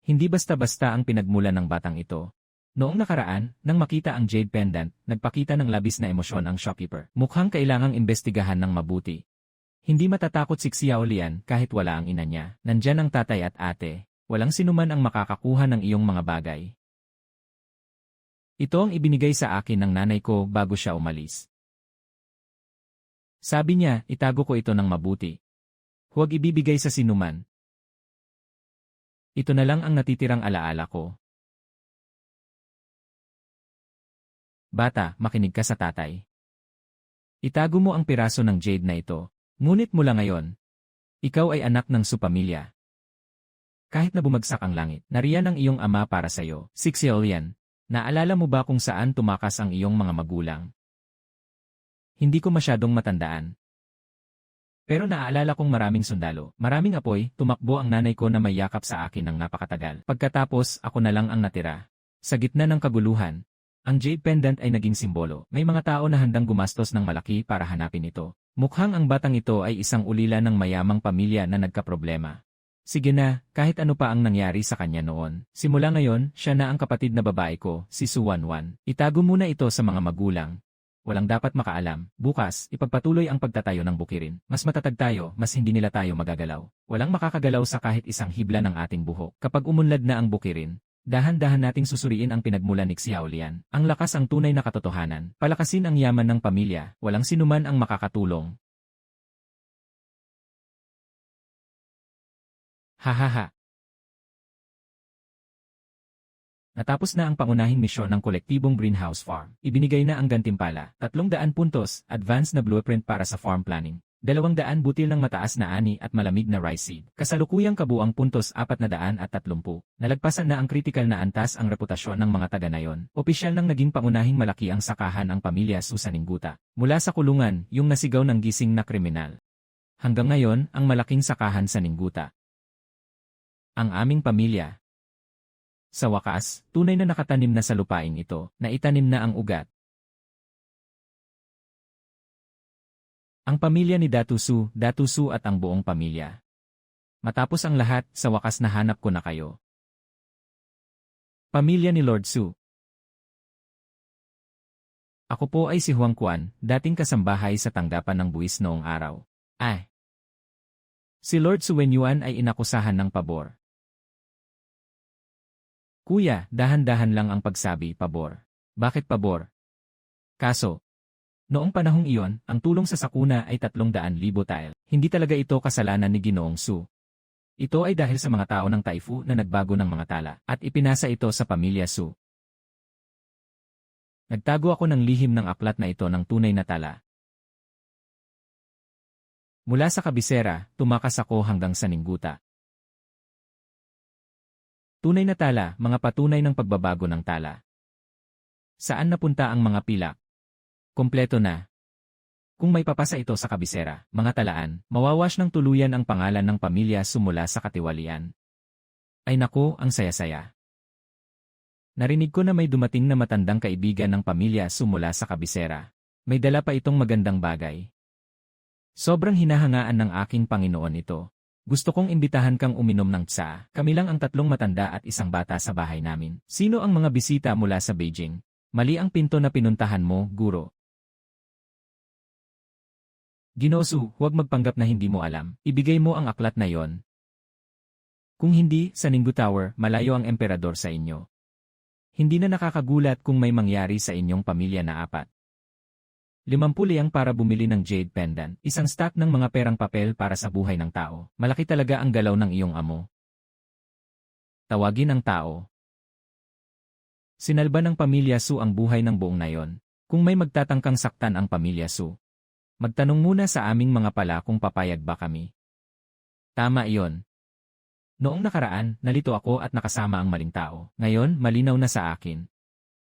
Hindi basta-basta ang pinagmulan ng batang ito. Noong nakaraan, nang makita ang jade pendant, nagpakita ng labis na emosyon ang shopkeeper. Mukhang kailangang imbestigahan ng mabuti. Hindi matatakot si Xiao Lian kahit wala ang ina niya. Nandyan ang tatay at ate. Walang sinuman ang makakakuha ng iyong mga bagay. Ito ang ibinigay sa akin ng nanay ko bago siya umalis. Sabi niya, itago ko ito ng mabuti. Huwag ibibigay sa sinuman. Ito na lang ang natitirang alaala ko. Bata, makinig ka sa tatay. Itago mo ang piraso ng jade na ito. Ngunit mula ngayon, ikaw ay anak ng supamilya. Kahit na bumagsak ang langit, nariyan ang iyong ama para sa iyo. Si Xiao Lian, naalala mo ba kung saan tumakas ang iyong mga magulang? Hindi ko masyadong matandaan. Pero naaalala kong maraming sundalo, maraming apoy, tumakbo ang nanay ko na may yakap sa akin ng napakatagal. Pagkatapos, ako na lang ang natira. Sa gitna ng kaguluhan, Ang jade pendant ay naging simbolo. May mga tao na handang gumastos ng malaki para hanapin ito. Mukhang ang batang ito ay isang ulila ng mayamang pamilya na nagkaproblema. Sige na, kahit ano pa ang nangyari sa kanya noon. Simula ngayon, siya na ang kapatid na babae ko, si Suwanwan. Itago muna ito sa mga magulang. Walang dapat makaalam. Bukas, ipagpatuloy ang pagtatayo ng bukirin. Mas matatag tayo, mas hindi nila tayo magagalaw. Walang makakagalaw sa kahit isang hibla ng ating buhok. Kapag umunlad na ang bukirin, dahan-dahan nating susuriin ang pinagmulan ni Xiaolian. Ang lakas ang tunay na katotohanan. Palakasin ang yaman ng pamilya. Walang sinuman ang makakatulong. Hahaha. Natapos na ang pangunahing misyon ng kolektibong greenhouse farm. Ibinigay na ang gantimpala, 300 puntos, advanced na blueprint para sa farm planning, 200 butil ng mataas na ani at malamig na rice seed. Kasalukuyang kabuang puntos 430. Nalagpasan na ang kritikal na antas ang reputasyon ng mga taga-nayon. Opisyal nang naging pangunahing malaki ang sakahan ang pamilya Susaningguta. Mula sa kulungan, yung nasigaw ng gising na kriminal. Hanggang ngayon, ang malaking sakahan sa Ningguta. Ang aming pamilya. Sa wakas, tunay na nakatanim na sa lupain ito, na itanim na ang ugat. Ang pamilya ni Datu Su at ang buong pamilya. Matapos ang lahat, sa wakas nahanap ko na kayo. Pamilya ni Lord Su. Ako po ay si Huang Quan, dating kasambahay sa tanggapan ng buwis noong araw. Si Lord Su Wenyuan ay inakusahan ng pabor. Kuya, dahan-dahan lang ang pagsabi, pabor. Bakit pabor? Kaso, noong panahong iyon, ang tulong sa sakuna ay 300,000 tael. Hindi talaga ito kasalanan ni Ginoong Su. Ito ay dahil sa mga tao ng Taifu na nagbago ng mga tala, at ipinasa ito sa pamilya Su. Nagtago ako ng lihim ng aklat na ito ng tunay na tala. Mula sa kabisera, tumakas ako hanggang sa Ningguta. Tunay na tala, mga patunay ng pagbabago ng tala. Saan napunta ang mga pilak? Kompleto na. Kung may papasa ito sa kabisera, mga talaan, mawawash ng tuluyan ang pangalan ng pamilya sumula sa katiwalian. Ay naku, ang saya-saya. Narinig ko na may dumating na matandang kaibigan ng pamilya sumula sa kabisera. May dala pa itong magandang bagay. Sobrang hinahangaan ng aking Panginoon ito. Gusto kong imbitahan kang uminom ng tsa. Kami lang ang 3 matanda at isang bata sa bahay namin. Sino ang mga bisita mula sa Beijing? Mali ang pinto na pinuntahan mo, guro. Ginosu, huwag magpanggap na hindi mo alam. Ibigay mo ang aklat na yon. Kung hindi, sa Ninggu Tower, malayo ang emperador sa inyo. Hindi na nakakagulat kung may mangyari sa inyong pamilya na 4. 50 liyang para bumili ng jade pendant, isang stack ng mga perang papel para sa buhay ng tao. Malaki talaga ang galaw ng iyong amo. Tawagin ang tao. Sinalba ng pamilya Su ang buhay ng buong nayon. Kung may magtatangkang saktan ang pamilya Su, magtanong muna sa aming mga pala kung papayag ba kami. Tama iyon. Noong nakaraan, nalito ako at nakasama ang maling tao. Ngayon, malinaw na sa akin.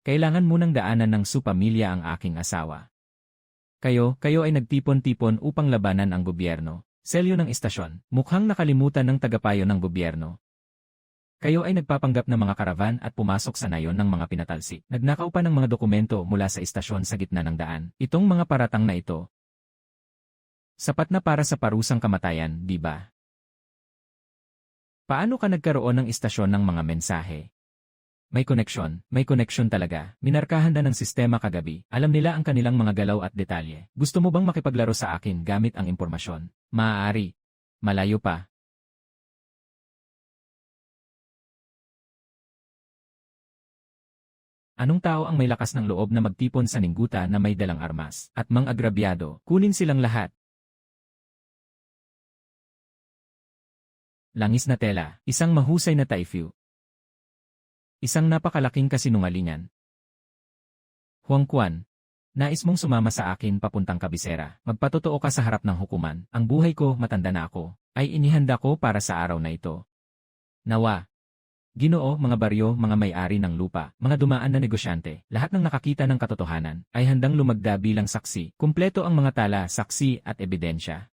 Kailangan munang daanan ng Su pamilya ang aking asawa. Kayo ay nagtipon-tipon upang labanan ang gobyerno. Selyo ng istasyon, mukhang nakalimutan ng tagapayo ng gobyerno. Kayo ay nagpapanggap ng mga karavan at pumasok sa nayon ng mga pinatalsik. Nagnakaw pa ng mga dokumento mula sa istasyon sa gitna ng daan. Itong mga paratang na ito, sapat na para sa parusang kamatayan, di ba? Paano ka nagkaroon ng istasyon ng mga mensahe? May koneksyon talaga. Minarkahan na ng sistema kagabi. Alam nila ang kanilang mga galaw at detalye. Gusto mo bang makipaglaro sa akin gamit ang impormasyon? Maaari. Malayo pa. Anong tao ang may lakas ng loob na magtipon sa Ningguta na may dalang armas at mang-agrabyado? Kunin silang lahat. Langis na tela, isang mahusay na Taifu. Isang napakalaking kasinungalingan. Huang Quan, nais mong sumama sa akin papuntang kabisera. Magpatotoo ka sa harap ng hukuman. Ang buhay ko, matanda na ako, ay inihanda ko para sa araw na ito. Nawa. Ginoo, mga baryo, mga may-ari ng lupa, mga dumaan na negosyante, lahat ng nakakita ng katotohanan, ay handang lumagda bilang saksi. Kumpleto ang mga tala, saksi at ebidensya.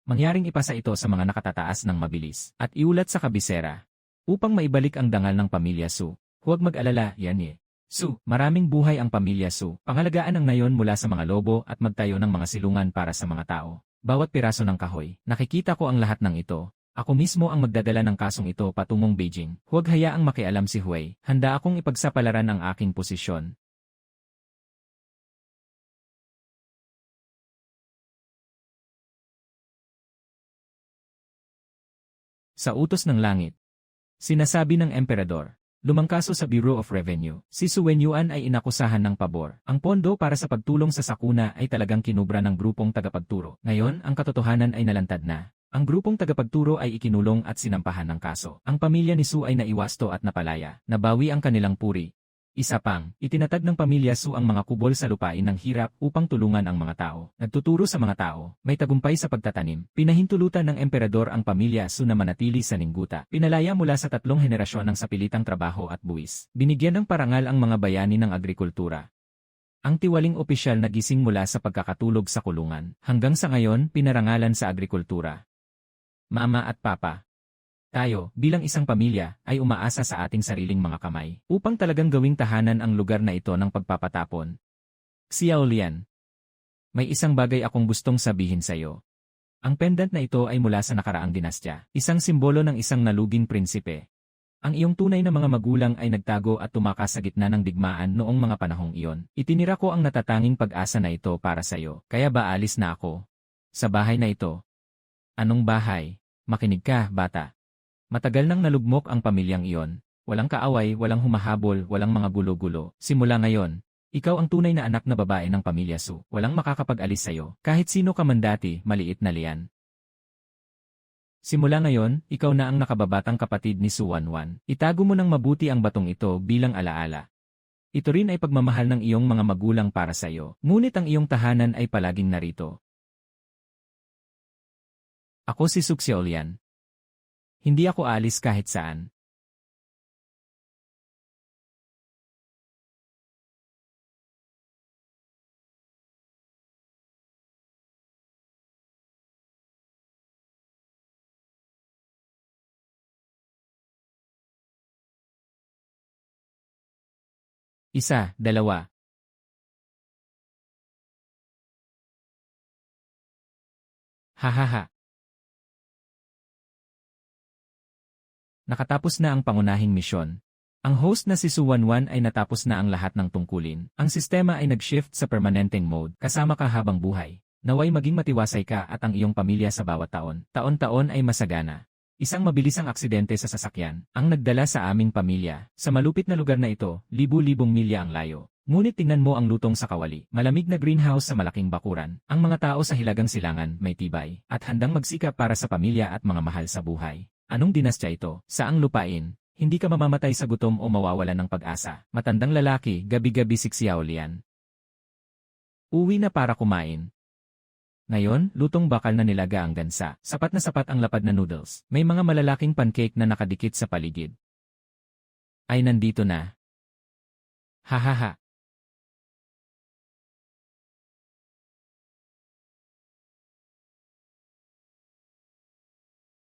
Mangyaring ipasa ito sa mga nakatataas ng mabilis, at iulat sa kabisera. Upang maibalik ang dangal ng pamilya Su, huwag mag-alala, yan Su, maraming buhay ang pamilya Su. Pangalagaan ang nayon mula sa mga lobo at magtayo ng mga silungan para sa mga tao. Bawat piraso ng kahoy, nakikita ko ang lahat ng ito. Ako mismo ang magdadala ng kasong ito patungong Beijing. Huwag hayaang makialam si Hui. Handa akong ipagsapalaran ang aking posisyon. Sa utos ng langit. Sinasabi ng emperador. Lumangkaso sa Bureau of Revenue. Si Su Wenyuan ay inakusahan ng pabor. Ang pondo para sa pagtulong sa sakuna ay talagang kinubra ng grupong tagapagturo. Ngayon, ang katotohanan ay nalantad na. Ang grupong tagapagturo ay ikinulong at sinampahan ng kaso. Ang pamilya ni Su ay naiwasto at napalaya. Nabawi ang kanilang puri. Isa pang, itinatag ng pamilya Su ang mga kubol sa lupain ng hirap upang tulungan ang mga tao. Nagtuturo sa mga tao, may tagumpay sa pagtatanim. Pinahintulutan ng emperador ang pamilya Su na manatili sa Ningguta. Pinalaya mula sa 3 henerasyon ng sapilitang trabaho at buwis. Binigyan ng parangal ang mga bayani ng agrikultura. Ang tiwaling opisyal nagising mula sa pagkakatulog sa kulungan. Hanggang sa ngayon, pinarangalan sa agrikultura. Mama at Papa. Tayo, bilang isang pamilya, ay umaasa sa ating sariling mga kamay upang talagang gawing tahanan ang lugar na ito ng pagpapatapon. Xiao Lian. May isang bagay akong gustong sabihin sa iyo. Ang pendant na ito ay mula sa nakaraang dinastya, isang simbolo ng isang naluging prinsipe. Ang iyong tunay na mga magulang ay nagtago at tumakas sa gitna ng digmaan noong mga panahong iyon. Itinira ko ang natatanging pag-asa na ito para sa iyo, kaya ba alis na ako? Sa bahay na ito. Anong bahay? Makinig ka, bata. Matagal nang nalugmok ang pamilyang iyon. Walang kaaway, walang humahabol, walang mga gulo-gulo. Simula ngayon, ikaw ang tunay na anak na babae ng pamilya Su. Walang makakapag-alis sa'yo. Kahit sino ka man dati, maliit na Lian. Simula ngayon, ikaw na ang nakababatang kapatid ni Su Wanwan. Itago mo ng mabuti ang batong ito bilang alaala. Ito rin ay pagmamahal ng iyong mga magulang para sa iyo. Ngunit ang iyong tahanan ay palaging narito. Ako si Su Xiaolian. Hindi ako alis kahit saan. Isa, dalawa. Hahaha. Nakatapos na ang pangunahing misyon. Ang host na si Su Wanwan ay natapos na ang lahat ng tungkulin. Ang sistema ay nag-shift sa permanenteng mode kasama ka habang buhay. Naway maging matiwasay ka at ang iyong pamilya sa bawat taon. Taon-taon ay masagana. Isang mabilisang aksidente sa sasakyan ang nagdala sa aming pamilya. Sa malupit na lugar na ito, libu-libong milya ang layo. Ngunit tingnan mo ang lutong sa kawali. Malamig na greenhouse sa malaking bakuran. Ang mga tao sa hilagang silangan may tibay at handang magsikap para sa pamilya at mga mahal sa buhay. Anong dinastya ito? Saang lupain? Hindi ka mamamatay sa gutom o mawawalan ng pag-asa. Matandang lalaki, gabi-gabi si Xiao Lian. Uwi na para kumain. Ngayon, lutong bakal na nilaga ang gansa. Sapat na sapat ang lapad na noodles. May mga malalaking pancake na nakadikit sa paligid. Ay nandito na. Hahaha.